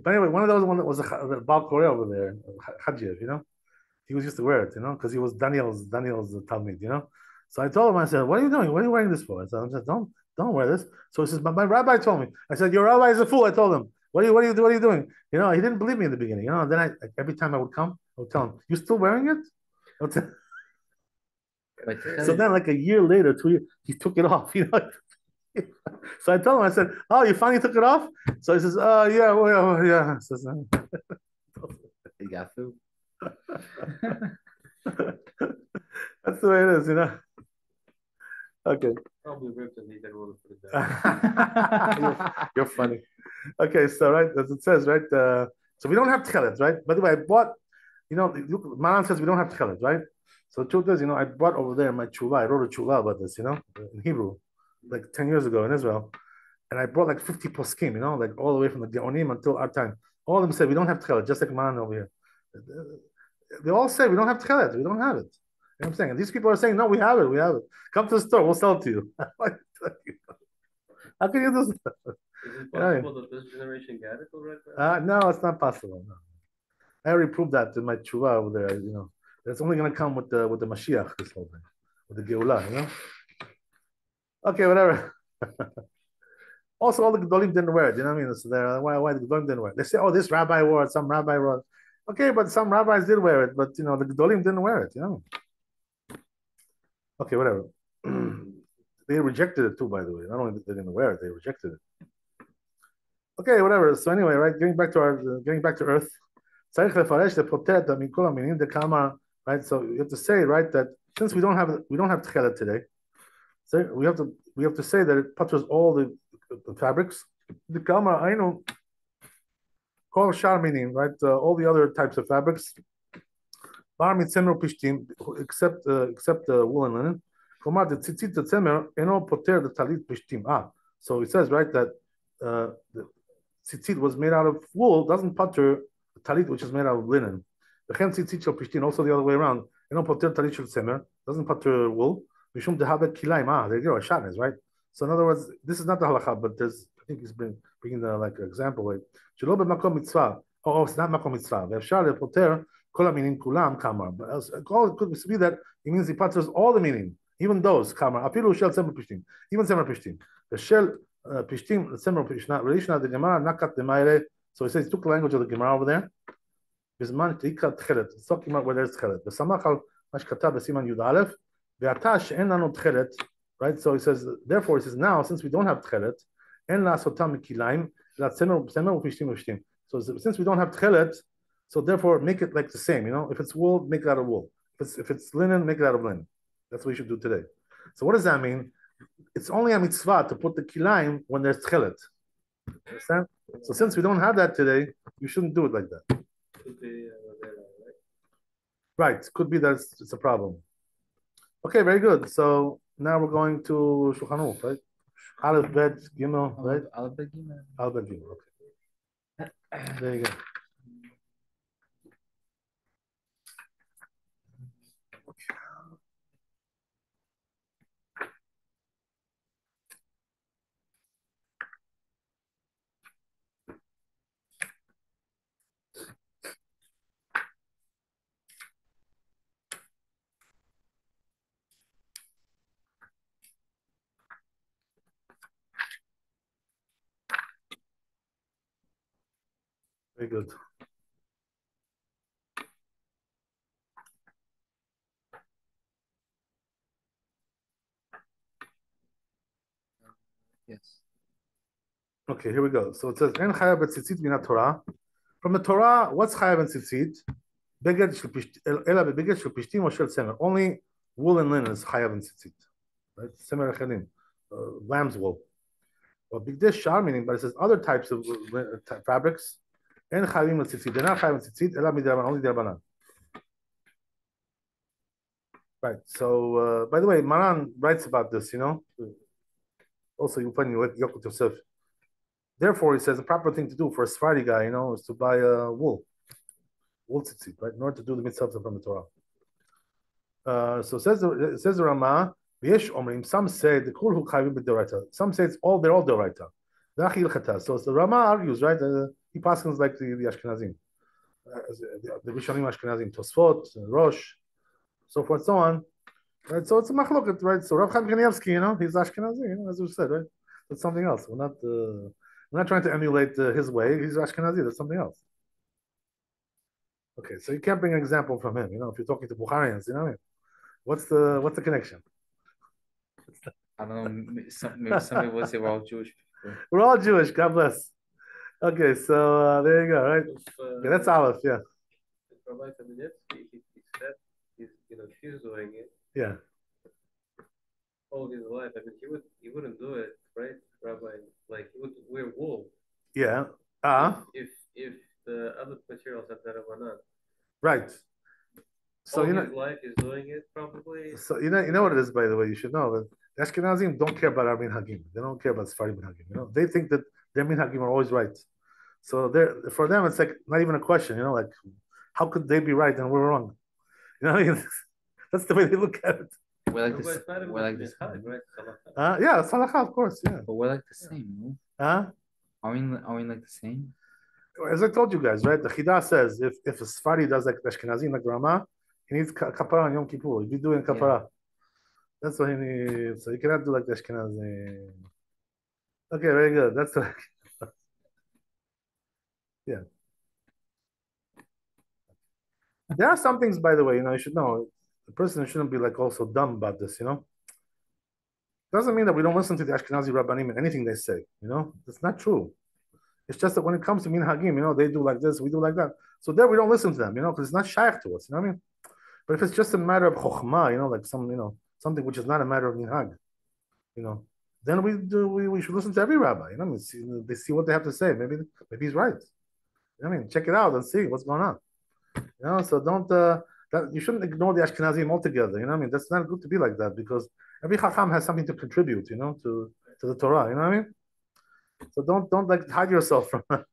But anyway, one of those one that was a Baal Korea over there, Hajir, you know, he was used to wear it, you know, because he was Daniel's Talmid, you know. So I told him, I said, "What are you doing? What are you wearing this for?" I said, "Don't wear this." So he says, "But my rabbi told me." I said, "Your rabbi is a fool." I told him, what are you doing?" You know, he didn't believe me in the beginning, you know. And then every time I would come, I would tell him, "You still wearing it?" So then, like a year later, 2 years, he took it off, you know. So I told him, I said, "Oh, you finally took it off?" So he says, yeah, well, yeah." Says, You got food. that's the way it is, you know. Okay. Probably ripped and he didn't want to put it down. You're funny. Okay, so right, as it says, right, so we don't have tchelet, right? By the way, I bought, you know, Maran says we don't have tchelet, right? So the truth is, you know, I bought over there my tshuva. I wrote a tshuva about this, you know, in Hebrew, like 10 years ago in Israel. And I brought like 50 poskim, you know, like all the way from the Geonim until our time. All of them said we don't have tchelet, just like Maran over here. They all say we don't have tchelet, we don't have it. You know what I'm saying? And these people are saying, no, we have it. Come to the store, we'll sell it to you. How can you do that? Is it possible that this generation got it already? No, it's not possible. No. I already proved that in my tshuva over there. You know, it's only going to come with the Mashiach, this whole thing, with the Geulah. You know. Okay, whatever. Also, all the Gedolim didn't wear it. You know what I mean? So why the Gedolim didn't wear it? They say, oh, this rabbi wore it. Some rabbi wore it. Okay, but some rabbis did wear it. But you know, the Gedolim didn't wear it. You know. Okay, whatever. They rejected it too, by the way. Not only did they didn't wear it, they rejected it. Okay, whatever. So anyway, right, getting back to Earth. Right, so you have to say, right, that since we don't have tchelet today, so we have to say that it touches all the fabrics. The kama, I know, call shar meaning, right, all the other types of fabrics, bar mitzemro pishtim, except wool and linen. Komar the tzitzit the tzemer eno poter the talit pishtim. So it says, right, that the tzitzit was made out of wool, doesn't putter the talit, which is made out of linen. The chen tzitzit shel pishtin, also the other way around. Eno poter talit shel tzemer, doesn't putter wool. Mishum dehabet kilaim. There you go, a shatnez, right? So in other words, this is not the halakha, but there's, I think he's bringing like an example, like shelo b'makom mitzvah. Oh, it's not makom mitzvah. Ve'efshar lepoter kol haminim kulam kamar. But it could be that it means he putters all the meaning, even those kamar. Afilu shel tzemer pishtim, even tzemer pishtim. The shel pishtim tzemer pishna. Relishna the Gemara nakat demayre. So he says he took the language of the Gemara over there. Bisman tikat tchelet. It's talking about where there's tchelet. The samachal mashkata b'siman yud aleph. Right, so he says, therefore, he says, now, since we don't have tchelet, so since we don't have tchelet, so therefore, make it like the same, you know, if it's wool, make it out of wool. If it's linen, make it out of linen. That's what we should do today. So what does that mean? It's only a mitzvah to put the kilaim when there's tchelet. Understand? So since we don't have that today, you shouldn't do it like that. Right, could be that it's a problem. Okay, very good. So now we're going to Shulchan Aruch, right? Aleph, Bet, Gimel, right? Aleph, Bet, Gimel. Aleph, Bet, Gimel, okay. There you go. Very good. Yes. Okay, here we go. So it says, "En chayav b'tzitzit min Torah." From the Torah, what's chayav and tzitzit? Beged shel ela beged shel pishtim or shel tzemer. Only wool and linen is chayav and tzitzit. Right? Tzemer echanim, lamb's wool. Well, bigdish shar meaning, but it says other types of fabrics. En chayavim tzitzit. They're not chayav and tzitzit. Ela midrabanan, only derabanan. Right. So, by the way, Maran writes about this. Also, you'll find Yosef. Therefore, he says the proper thing to do for a Sephardi guy, is to buy wool tzitzit, right, in order to do the mitzvahs from the Torah. So says the Rama, V'yesh omrim. Some say the kul hu chayvim b'doraita. Some say they're all doraita. So the Rama argues, right? He passes like the Ashkenazim, the Rishonim Ashkenazim, Tosfot, Rosh, so forth, so on. Right, so it's a machloket, right? So Rav Chaim Kanievsky, he's Ashkenazi, as we said, right? That's something else. We're not trying to emulate his way. He's Ashkenazi. That's something else. Okay, so you can't bring an example from him. If you're talking to Bukharians, what's the connection? I don't know. Maybe somebody will say we're all Jewish people. We're all Jewish. God bless. Okay, so there you go. Right. Okay, that's Aleph. Yeah. Rabbi Kamenetsky, he said she's doing it. Yeah. All his life. I mean, he wouldn't do it, right, Rabbi? Like he would wear wool. Yeah. If the other materials have that Rabbanan. Right. So his life is doing it probably. So you know what it is, by the way. You should know that the Ashkenazim don't care about our minhagim. They don't care about Sephardi minhagim. They think that their minhagim are always right. So for them, it's like not even a question. Like how could they be right and we're wrong? That's the way they look at it. We're like this. We're like this. Yeah, Salakha, of course. Yeah. But we're like the same, no? Are we like the same? As I told you guys, right? The Chidah says if a Sephardi does like the Ashkenazim, like Rama, he needs kapara on Yom Kippur. He'd be doing kapara. Yeah. That's what he needs. So you cannot do like the Ashkenazim. Okay, very good. That's like, yeah. There are some things, by the way, you should know. The person shouldn't be like also dumb about this, Doesn't mean that we don't listen to the Ashkenazi Rabbanim and anything they say, That's not true. It's just that when it comes to minhagim, they do like this, we do like that. So there we don't listen to them, because it's not shaykh to us, you know what I mean? But if it's just a matter of chokhmah, like something which is not a matter of minhag, then we should listen to every rabbi, they see what they have to say. Maybe he's right. Check it out and see what's going on. So don't you shouldn't ignore the Ashkenazim altogether. That's not good to be like that because every chacham has something to contribute, to the Torah. You know what I mean? So don't like hide yourself from. I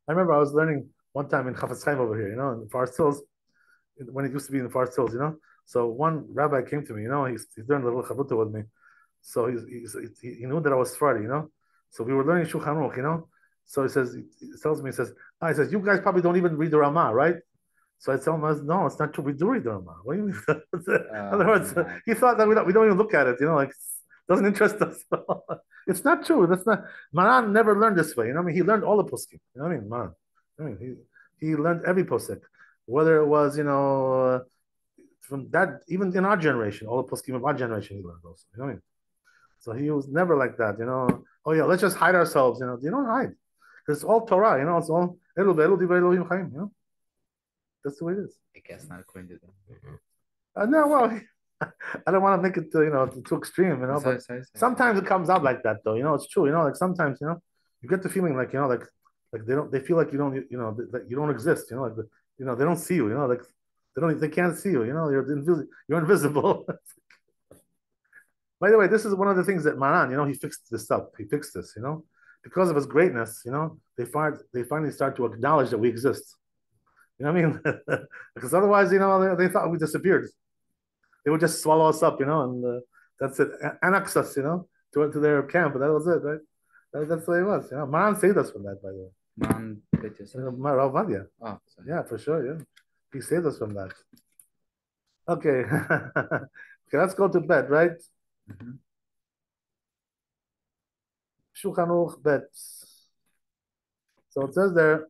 remember I was learning one time in Chafetz Chaim over here, in the Forest Hills, when it used to be in the Forest Hills, So one rabbi came to me, he's doing a little chavruta with me. So he knew that I was Sephardi, So we were learning Shulchan Aruch, So he tells me, he says, you guys probably don't even read the Ramah, right? So I tell him, no, it's not true. We do read the Ramah. What do you mean? In other words, he thought that we don't even look at it, like doesn't interest us. It's not true. That's not. Maran never learned this way. He learned all the poskim. Maran. He learned every posek, whether it was from that even in our generation, all the poskim of our generation he learned also. So he was never like that. Oh yeah, let's just hide ourselves. You don't hide. It's all Torah, it's all Elohim Chaim, That's the way it is. I guess not according to them. No, well, I don't want to make it too extreme, but sometimes it comes out like that, though. It's true. Like sometimes, you get the feeling like they feel like you don't, that you don't exist. Like they don't see you. Like they can't see you. You're invisible. By the way, this is one of the things that Maran, he fixed this up. He fixed this, because of his greatness, they finally start to acknowledge that we exist. You know what I mean? Because otherwise, they thought we disappeared. They would just swallow us up, and that's it. Annex us, to their camp, but that was it, right? That's the way it was. Maran saved us from that, by the way. Maran Bet Yosef. Rav Vadia. Oh, sorry. Yeah, for sure. Yeah, he saved us from that. Okay, okay, let's go to bed, right? Mhm. Shulchan Aruch bet. So it says there,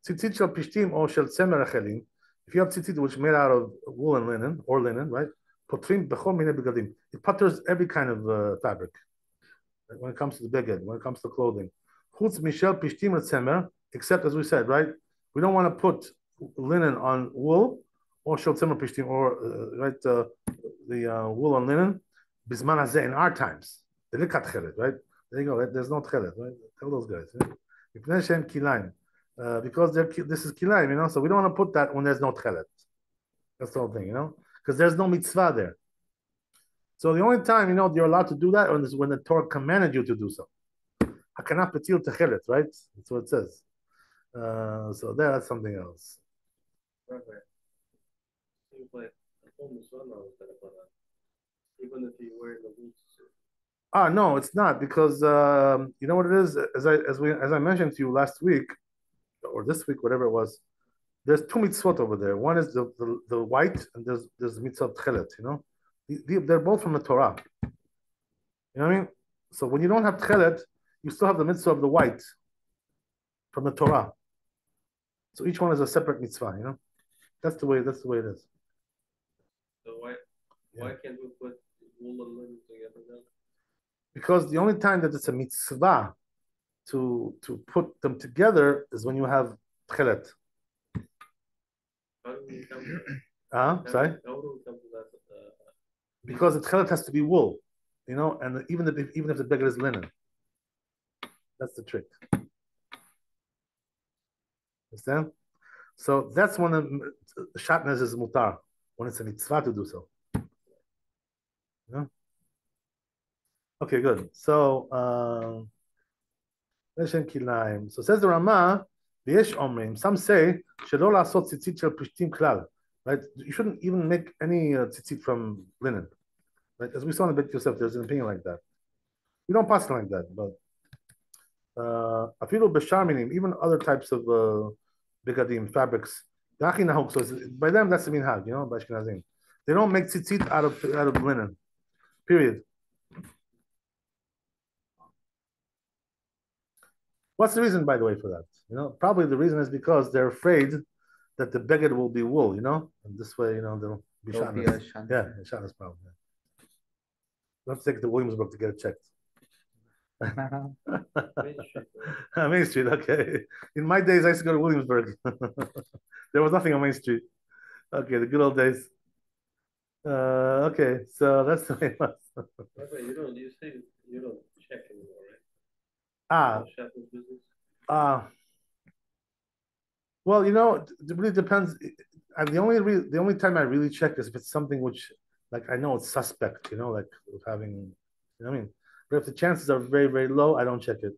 tzitzit shel pishtim or shel tzemer achelim. If you have tzitzit which is made out of wool and linen or linen, right? Potrim bechol minei begadim. It putters every kind of fabric. Right? When it comes to the beged, when it comes to clothing. Chutz mishel pishtim tzemer, except as we said, right? We don't want to put linen on wool or shel tzemer pishtim or the wool on linen. Bisman hazeh in our times. They look at chelet, right? There you go. There's no chelet, right? Tell those guys. Right? Because this is kilaim, so we don't want to put that when there's no chelet. That's the whole thing, because there's no mitzvah there. So the only time, you're allowed to do that is when the Torah commanded you to do so. Hakanaf petil techelet, right? That's what it says. So that's something else. Rabbi, seems like the whole mitzvah now is gonna put on, even if you wear the boots. No, it's not, because you know what it is. As I mentioned to you last week or this week, whatever it was, there's two mitzvot over there. One is the white, and there's mitzvot tchelet. They're both from the Torah. You know what I mean? So when you don't have tchelet, you still have the mitzvah of the white from the Torah. So each one is a separate mitzvah. That's the way it is. So why can't we put wool and linen together then? Because the only time that it's a mitzvah to put them together is when you have tchelet. How do we come to that? Sorry? How do we come to that? Because the tchelet has to be wool, and even if the beggar is linen. That's the trick. Understand? So that's when the shatnez is mutar, when it's a mitzvah to do so. Okay, good. So, so says the Rama, some say, right? You shouldn't even make any tzitzit from linen. Right? As we saw in the Bet Yosef, there's an opinion like that. We don't pass it like that, but even other types of begadim, fabrics. So by them, that's the minhag, by Ashkenazim. They don't make tzitzit out of linen. Period. What's the reason, by the way, for that? Probably the reason is because they're afraid that the beged will be wool, and this way, they'll be shatnez. Yeah, shatnez problem. Yeah. We'll have to take it to Williamsburg to get it checked. Main Street, okay. In my days, I used to go to Williamsburg. There was nothing on Main Street. Okay, the good old days. Okay, so that's the way it was. You say you don't check anymore, right? Well, it really depends. And the only time I really check is if it's something which, like, I know it's suspect, like having, what I mean? But if the chances are very, very low, I don't check it.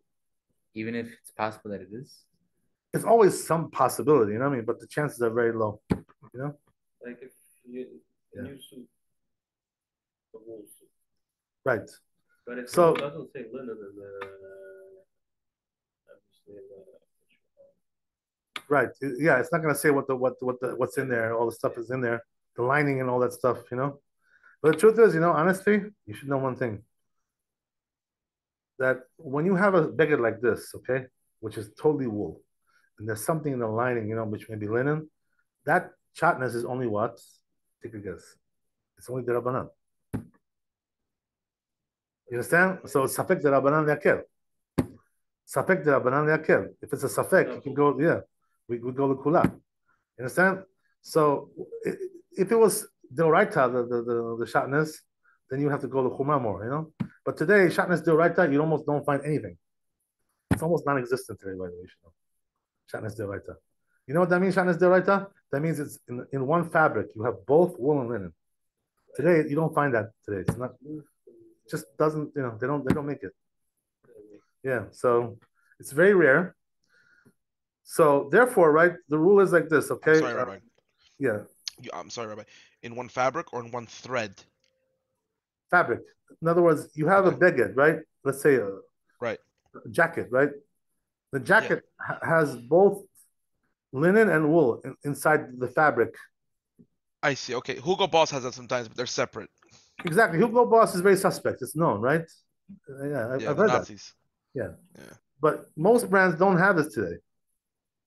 Even if it's possible that it is? It's always some possibility, what I mean? But the chances are very low, Like if you suit, the wool suit. Right. But if it So doesn't say linen in the right, yeah, it's not going to say what's in there. All the stuff is in there, the lining and all that stuff, But the truth is, honestly, you should know one thing: that when you have a beged like this, okay, which is totally wool, and there's something in the lining, which may be linen, that chatness is only what? Take a guess. It's only the Rabbanan. You understand? So it's safek the Rabbanan le'akel. Safek the Rabbanan le'akel. If it's a safek, you can go, we go to kula. You understand? So if it was the oraita, the shatnez, then you have to go to chumrah more, But today, shatnez the oraita, you almost don't find anything. It's almost non-existent today, by the way. Shatnez the oraita. You know what that means, shatnez the oraita? That means it's in one fabric. You have both wool and linen. Today, you don't find that today. It's not. just doesn't, they don't make it. Yeah, so it's very rare. So therefore, right, the rule is like this, okay? I'm sorry, Rabbi. Yeah, I'm sorry, Rabbi. In one fabric or in one thread? fabric. In other words, you have a beged, right? Let's say a Right. jacket, right? The jacket has both linen and wool inside the fabric. I see. Okay. Hugo Boss has that sometimes, but they're separate. Exactly. Hugo Boss is very suspect. It's known, right? Yeah, Yeah, I've the heard Nazis. that. Yeah. Yeah. But most brands don't have this today.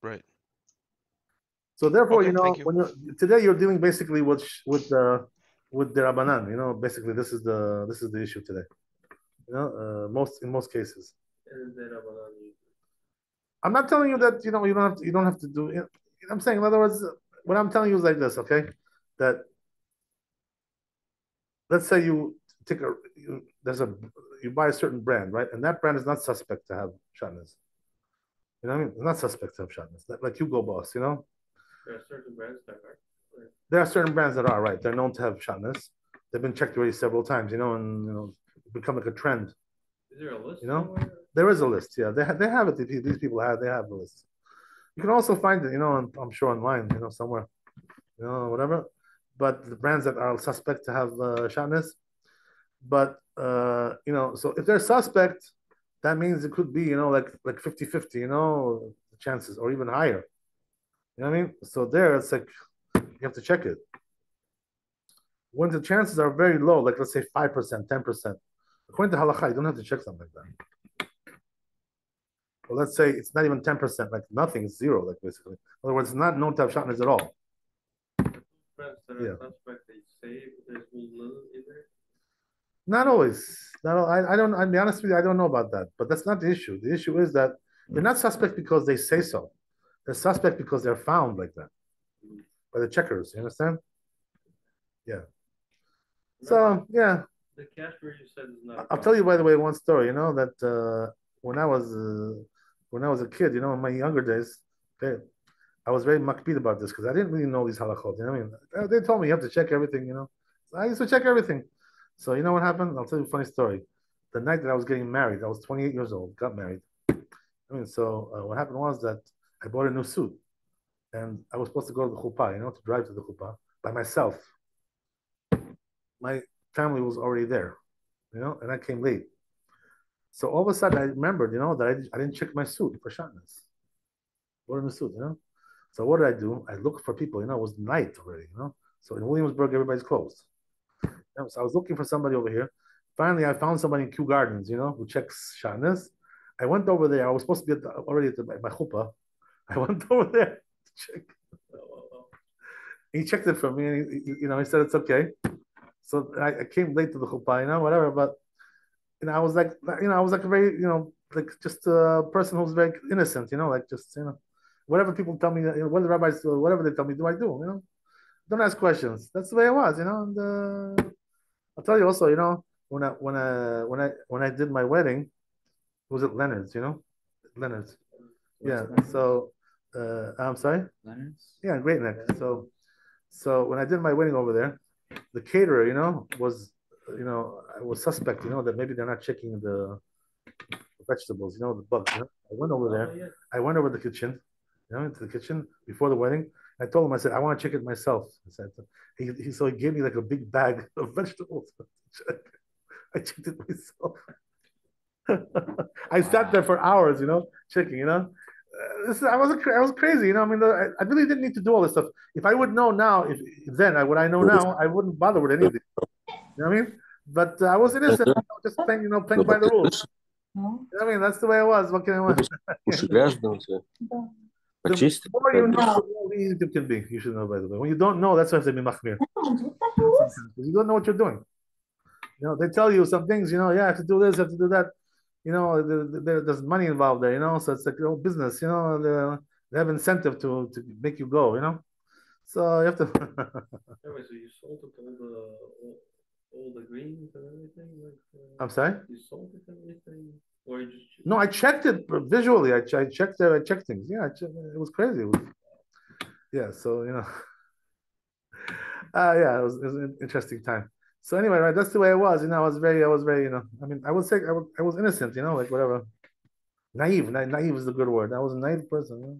Right. So therefore, Okay, thank you. when today you're dealing basically with the Rabbanan. Basically this is the issue today. In most cases. I'm not telling you that you don't have to do it. I'm saying, in other words, what I'm telling you is like this, okay? That let's say you you buy a certain brand, right? And that brand is not suspect to have shatnez. You know what I mean? It's not suspect to have shatnez. Like Hugo Boss, There are certain brands that are. There are certain brands that are, right. They're known to have shatnez. They've been checked already several times, and become like a trend. Is there a list? There is a list. Yeah, they have it. These people they have the list. You can also find it, I'm sure online, somewhere, whatever. But the brands that are suspect to have shatnez, but so if they're suspect, that means it could be, like 50-50, chances, or even higher. You know what I mean? So there, it's like you have to check it. When the chances are very low, like let's say 5%, 10%, according to halakha, you don't have to check something like that. Well, let's say it's not even 10%, like nothing, it's zero, like basically. In other words, it's not known to have shatnez at all. Yeah. Suspect they say there's in there. Not always. I don't. I'll be honest with you. I don't know about that. But that's not the issue. The issue is that they're not suspect because they say so. They're suspect because they're found like that by the checkers. You understand? Yeah. So yeah. The cashier you said is not. I'll tell you, by the way, one story. That when I was a kid, in my younger days, okay, I was very makpid about this because I didn't really know these halachot. You know what I mean? They told me you have to check everything. So I used to check everything. So you know what happened? I'll tell you a funny story. The night that I was getting married, I was 28 years old, got married. So what happened was that I bought a new suit, and I was supposed to go to the chuppah, to drive to the chuppah by myself. My family was already there, and I came late. So all of a sudden, I remembered, that I didn't check my suit for shatnez. Bought a new suit, So what did I do? I looked for people, it was night already, So in Williamsburg, everybody's closed. So I was looking for somebody over here. Finally, I found somebody in Kew Gardens, who checks shatnez. I went over there. I was supposed to be already at my chuppah. I went over there to check. He checked it for me, and he said it's okay. So I came late to the chuppah, whatever. But I was like, a very, like just a person who's very innocent, like just, whatever people tell me, what the rabbis do, whatever they tell me, I do, Don't ask questions. That's the way it was, And I'll tell you also, when I did my wedding, it was at Leonard's, Leonard's. Yeah. So I'm sorry. Leonard's? Yeah, Great Neck. So when I did my wedding over there, the caterer, was, I was suspect, that maybe they're not checking the vegetables, the bugs. I went over there. I went over the kitchen, into the kitchen before the wedding. I told him, I said, I want to check it myself. I said, so he gave me like a big bag of vegetables. I checked it myself. I sat there for hours, checking, I was crazy, I mean, I really didn't need to do all this stuff. If I would know now, what I know now, I wouldn't bother with any of this. You know what I mean? But I was innocent, just playing, playing by the rules. You know what I mean? That's the way I was. What can I want? The more you know, the more easy it can be. You should know, by the way. When you don't know, that's why I have to be machmir. You don't know what you're doing. They tell you some things, you have to do this, you have to do that. There's money involved there, so it's like your business, they have incentive to make you go, So you have to. Anyway, so you sold it all the greens and everything? I'm sorry? You sold it and everything? Or you just. No, I checked it visually. I checked things. Yeah, it was crazy. Yeah, so, yeah, it was an interesting time. So anyway, right, that's the way I was. I was very, I mean, I would say I was innocent, like whatever. Naive is the good word. I was a naive person.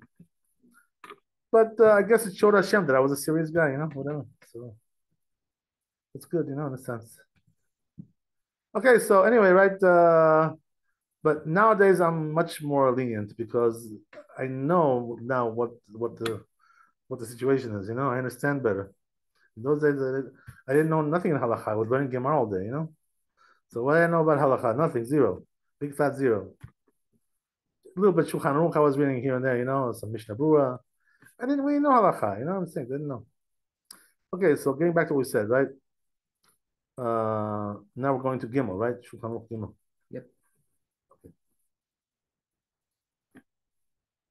But I guess it showed Hashem that I was a serious guy, whatever. So it's good, in a sense. Okay, so anyway, right, but nowadays I'm much more lenient because I know now what the situation is, I understand better. In those days, I didn't know nothing in halakha. I was learning Gemara all day, So what do I know about halakha? Nothing, zero, big fat zero. A little bit Shulchan Aruch I was reading here and there, some Mishnah Brura. I didn't really know halakha, what I'm saying? Didn't know. Okay, so getting back to what we said, right? Now we're going to Gimel, right? Shulchan Aruch Gimel. Yep. Okay.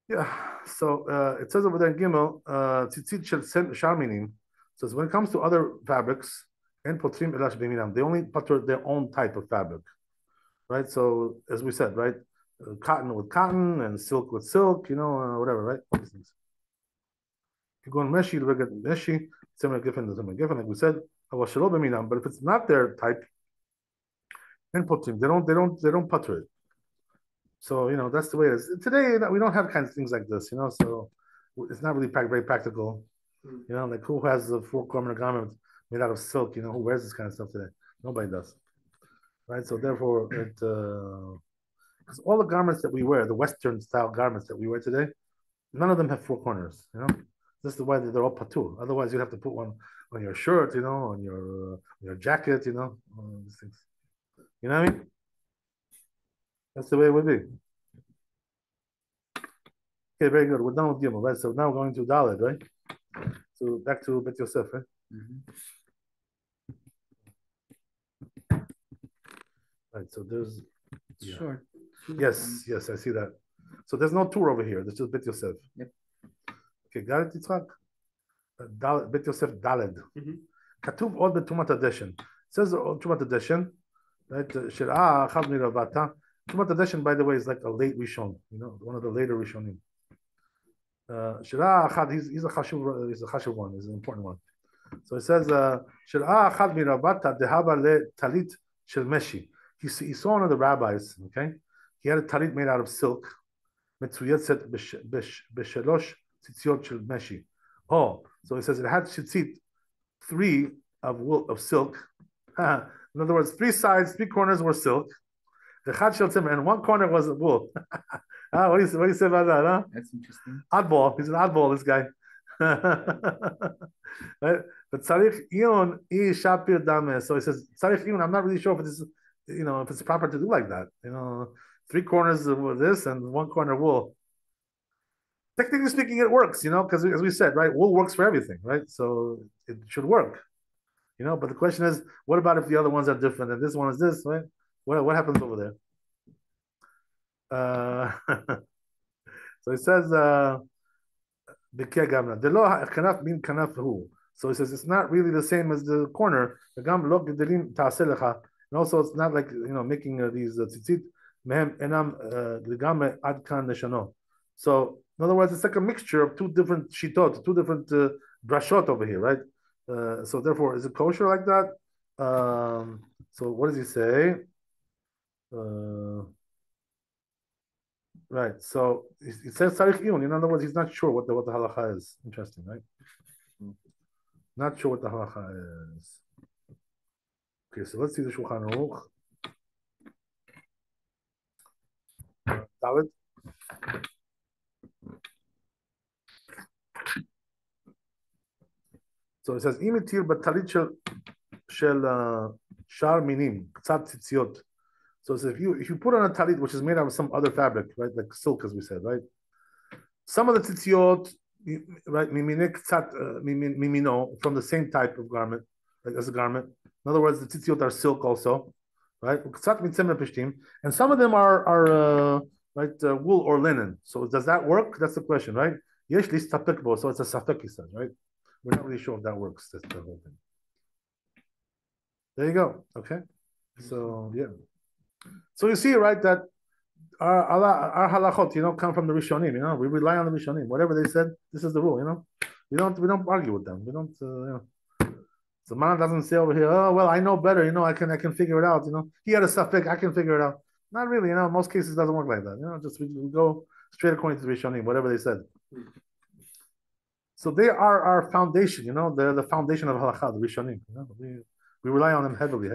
Yeah. So it says over there in Gimel, Tzitzit shel sharminim. So when it comes to other fabrics, and potrim elash b'minam, they only putter their own type of fabric, right? So as we said, right, cotton with cotton and silk with silk, whatever, right? All these things. You go on meshi, look at meshi, similar giffen, like we said, but if it's not their type, then potrim, they don't putter it. So that's the way it is. Today we don't have kinds of things like this, so it's not really very practical. Like who has a four-corner garment made out of silk? Who wears this kind of stuff today? Nobody does, right? So therefore, because all the garments that we wear, the Western style garments that we wear today, none of them have four corners. This is the way that they're all patur. Otherwise, you'd have to put one on your shirt, on your jacket, all these things. You know what I mean? That's the way it would be. Okay, very good. We're done with Gimel, right? So now we're going to Dalet, right? So back to Bet Yosef, right? Right. So there's Sure. Yes, I see that. So there's no tour over here. There's just Bet Yosef. Yep. Okay, got it, Yitzhak? Bet Yosef Daled. Katuv od betumat adeshen. It says tumat adeshen, right? Shirah achad miravata. Tumat adeshen, by the way, is like a late Rishon. One of the later Rishonim. Shirah achad. He's a chashuv one. He's an important one. So it says Shirah achad miravata dehaba le talit shel meshi. He saw one of the rabbis. Okay, he had a talit made out of silk. Metzuyetzet b'shelosh tzitziot shel meshi. Oh, so it says it had tzitzit, 3 of wool of silk. In other words, 3 sides, 3 corners were silk. The chad shel tzimmer, and 1 corner was wool. What do you say about that? Huh? That's interesting. Oddball. He's an oddball. This guy. Right? But tzarich iyun I shapir dameh. So he says tzarich iyun. I'm not really sure if this is, if it's proper to do like that. 3 corners of this and 1 corner wool. Technically speaking, it works, because as we said, right, wool works for everything, right? So it should work, But the question is, what about if the other ones are different and this one is this, right? What happens over there? So it says, so it says it's not really the same as the corner. And also, it's not like making these tzitzit. So in other words, it's like a mixture of 2 different shitot, 2 different drashot over here, right? So therefore, is it kosher like that? So what does he say? Right. So it says tzarich iyun. In other words, he's not sure what the halacha is. Interesting, right? Not sure what the halacha is. Okay, so let's see the Shulchan Aruch. David. So it says imitir batalit shel shar minim ktsat tzitziot. So it says if you put on a talit which is made out of some other fabric, right, like silk, as we said, right, some of the tzitziot, right, mimino, from the same type of garment, like as a garment. In other words, the tzitziot are silk also, right? And some of them are wool or linen. So does that work? That's the question, right? So it's a safek, he says, right? We're not really sure if that works. That's the whole thing. There you go. Okay. So yeah. So you see, right, that our halachot, come from the Rishonim. We rely on the Rishonim. Whatever they said, this is the rule. We don't argue with them. We don't. So Mana doesn't say over here, oh, well, I know better, I can figure it out, He had a suffix, I can figure it out. Not really, in most cases it doesn't work like that. Just we go straight according to the Rishonim, whatever they said. So they are our foundation, they're the foundation of halakha, the Rishonim. We rely on them heavily,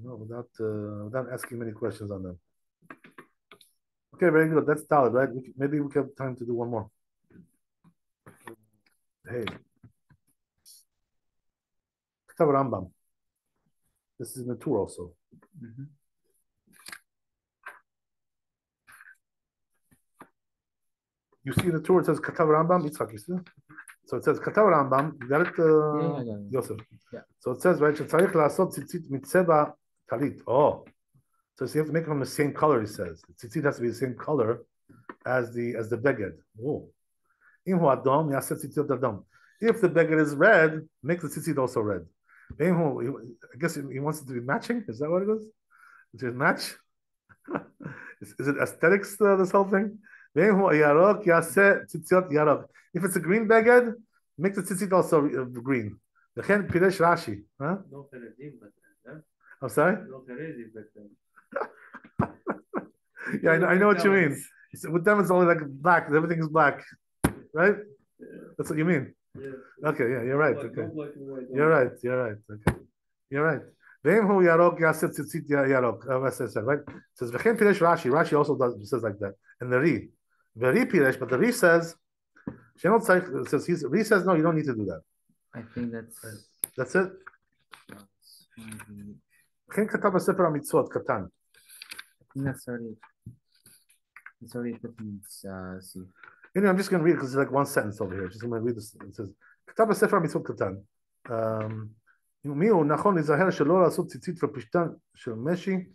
without asking many questions on them. Okay, very good. That's solid, right? Maybe we have time to do one more. Hey. Ktav Rambam. This is in the tour also. Mm-hmm. You see the tour, it says Katav Rambam, Yitzchak, you see? So it says Katav Rambam, you got it, Yeah, I got it. Yosef? Yeah. So it says, right, שצריך לעשות ציצית מצבע talit. Oh. So you have to make them the same color, he says. The tzitzit has to be the same color as the beged. Oh. Im hu adom, yaseh tzitzit adom. If the beged is red, make the tzitzit also red. I guess he wants it to be matching. Is that what it is? Does it match? Is it aesthetics, this whole thing? If it's a green beged, make the tzitzit also green. Piresh Rashi. Huh? No Feredim, but I'm sorry? no Feredim, but Yeah, I know what you mean. With them, it's only like black. Everything is black, right? That's what you mean. yeah. Okay, yeah, you're right. No Okay, black and white, you're right. Okay, you're right. Ve'im hu yarok yaseh tzitzit yarok. Right? It says v'chen piresh Rashi. Rashi also says like that. And the Ri, piresh, but the Ri says, it says Ri says no, you don't need to do that. I think That's it. V'chen katav b'sefer hamitzvot katan. I think it's already put in C. Anyway, I'm just going to read it because it's like one sentence over here. Just going to read this. It says, כתב בספר המצוות קטן. מי הוא נכון להיזהר שלא לעשות ציצית ופשתן של משי,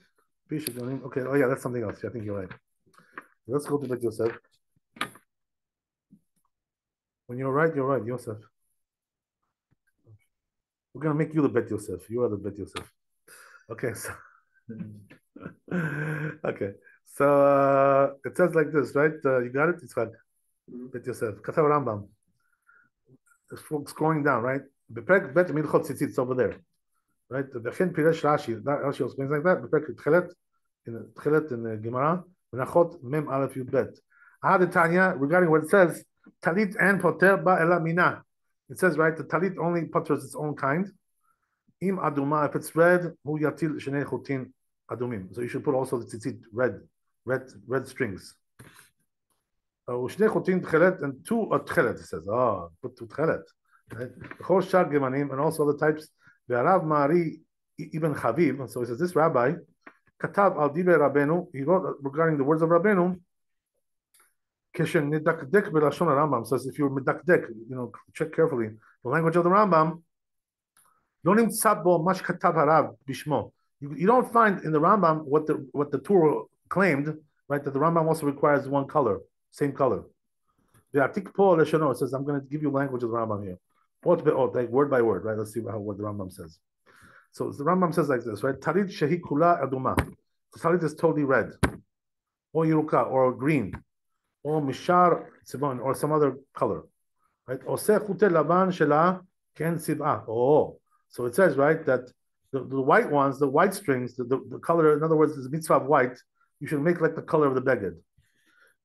כפי שגונים, okay, oh yeah, that's something else. I think you're right. Let's go to Bet Yosef. When you're right, Yosef. We're going to make you the Bet Yosef. You are the Bet Yosef. Okay, so... Okay, so it says like this, right? You got it? It's Bet Yosef. Katav Rambam. Scrolling down, right? Bepek bet milchot tzitzit. It's over there, right? V'chen piresh Rashi. Rashi explains like that. Bepek tchelet in Gemara. V'nachot mem aleph yud bet. Ahad Tanya regarding what it says. Talit and poter ba ela mina. It says, right, the talit only poters its own kind. Im aduma, if it's red, hu yatil shnei chutin adumim. So you should put also the tzitzit red strings. Ushne chutin tchelet and two tchelet. It says, put two tchelet. Right? Chol shar gemanim and also other types. Ve'arav Mari ibn Chaviv. So he says, this rabbi katav al divrei Rabbeinu. He wrote regarding the words of Rabbeinu. Keshen nidakdek b'lashon Rambam. Says if you're medakdek, check carefully the language of the Rambam. You don't find in the Rambam what the Torah claimed, right? That the Rambam also requires one color, same color. It says, I'm going to give you language of the Rambam here. Like word by word, right? Let's see what the Rambam says. So the Rambam says like this, right? Talit shehi kula aduma. The talit is totally red, or yiruka, or green, or mishar tzibon, or some other color, right? Oseh chute laban shela ken tzibah. Oh. So it says, right, that the white ones, the white strings, the color, in other words, is mitzvah of white, you should make like the color of the beged.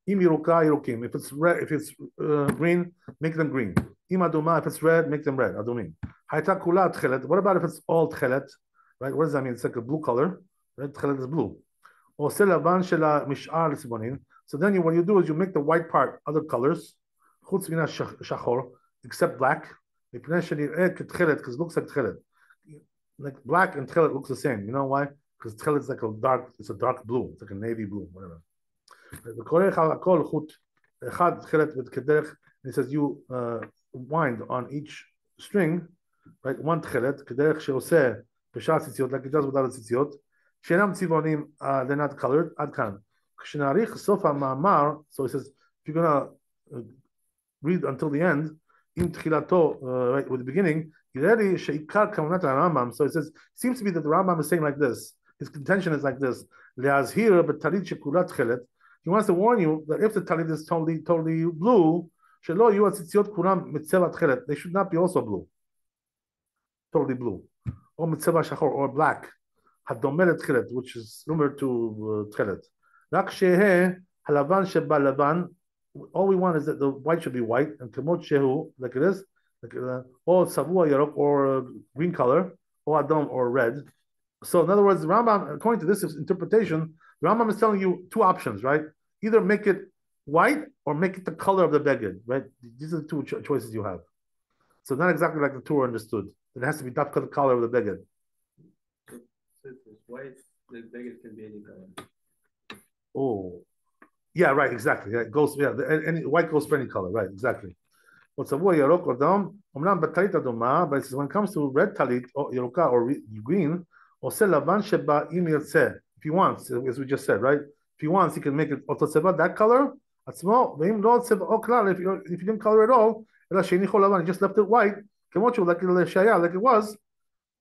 Im yiruka yirukim. If it's red, if it's green, make them green. Im aduma, if it's red, make them red. Adumim. Hayta kula tchelet. What about if it's all tchelet? Right? What does that mean? It's like a blue color. Right? Tchelet is blue. Or selavan shela mishar sibonin. So then what you do is you make the white part other colors, chutz mina shachor, except black. Because it looks like tchelet. Like black and tchelet looks the same. You know why? Because tchelet is like it's a dark blue. It's like a navy blue, whatever. It says you wind on each string, right? One tchelet, like it does without a tzitziot. They're not colored. Adkan. So it says, if you're going to read until the end, right, with the beginning, so it says, seems to be that the Rambam is saying like this. His contention is like this. He wants to warn you that if the talit is totally blue, they should not be also blue. totally blue. Or black, which is similar to tchelet. All we want is that the white should be white, and kemot shehu, like it is, like or savua yarok, or green color, or adam, or red. So in other words, the Rambam, according to this interpretation, the Rambam is telling you two options, right? Either make it white or make it the color of the beged, right? These are the two choices you have. So not exactly like the Torah understood. It has to be the color of the beged. Since it's white, the beged can be any color. Oh, yeah, right, exactly. Yeah, it goes, yeah, any white goes for any color, right? Exactly. But when it comes to red talit or yeroka or green, or if he wants, as we just said, right? If he wants, he can make it that color. If you didn't color it all, he just left it white, like it was.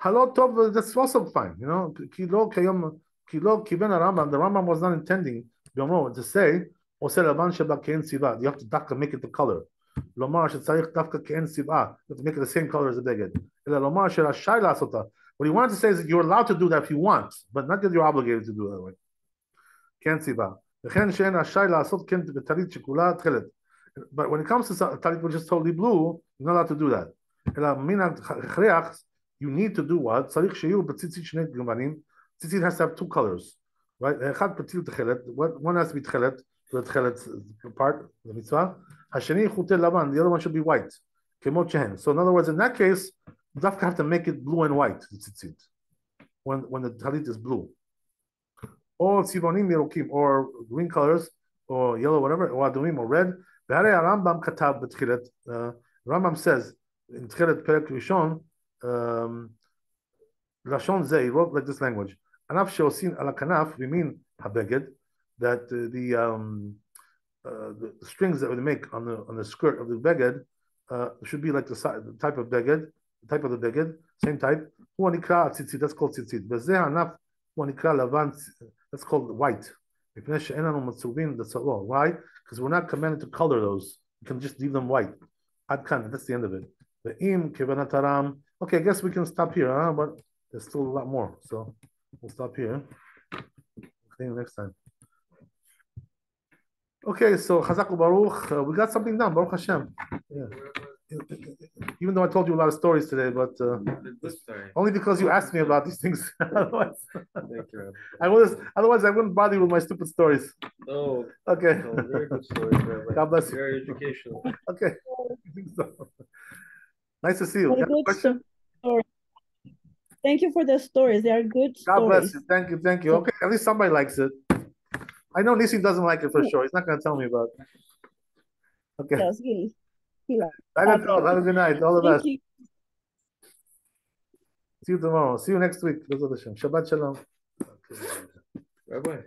That's also fine, you know. The Rambam was not intending to say, you have to make it the color. You have to make it the same color as the beged. What he wanted to say is that you're allowed to do that if you want, but not that you're obligated to do it that way. But when it comes to talit which is totally blue, you're not allowed to do that. You need to do what? Tzitzit has to have two colors, right? One has to be tchelet, the tchelet part, the mitzvah. The other one should be white. So in other words, in that case, you have to make it blue and white, the tzitzit, when the talit is blue. Or tzivonim yerokim, or green colors, or yellow, whatever, or adumim, or red. Rambam katav b'tchilet. Rambam says in Tchilet Perek Rishon, Lashon Zeh, he wrote like this language. Anaf sheosin ala kanaf, we mean habeged, that the strings that we make on the skirt of the beged should be like the type of beged, the type of the beged, same type. Hu anikra tzitzit, that's called tzitzit. Bezeh anaf hu anikra lavan, that's called white. Why? Because we're not commanded to color those. You can just leave them white. Adkan, that's the end of it. The im kevanataram. Okay, I guess we can stop here, huh? But there's still a lot more, so we'll stop here. See you next time. Okay, so Chazak Baruch, we got something done, Baruch Hashem. Yeah. Even though I told you a lot of stories today, but only because you asked me about these things. Otherwise, otherwise I wouldn't bother you with my stupid stories. Oh, okay. No, very good stories, Rabbi. God bless you. Very educational. Okay. I think so. Nice to see you. Very good story. Thank you for the stories. They are good God stories. bless you. Thank you. Thank you. Okay, at least somebody likes it. I know Nissim doesn't like it for sure. He's not going to tell me about it. Okay. Yes, he likes it. Have a good night. All the best. You. See you tomorrow. See you next week. Shabbat Shalom. Okay. Rabbi,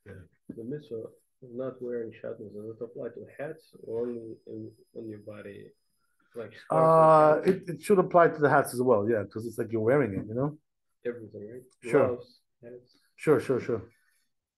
the mitzvah of not wearing shatters, does it apply to hats or only on your body? Like it should apply to the hats as well, yeah, because it's like you're wearing it, you know? Everything, right? Sure. Gloves, hats. Sure.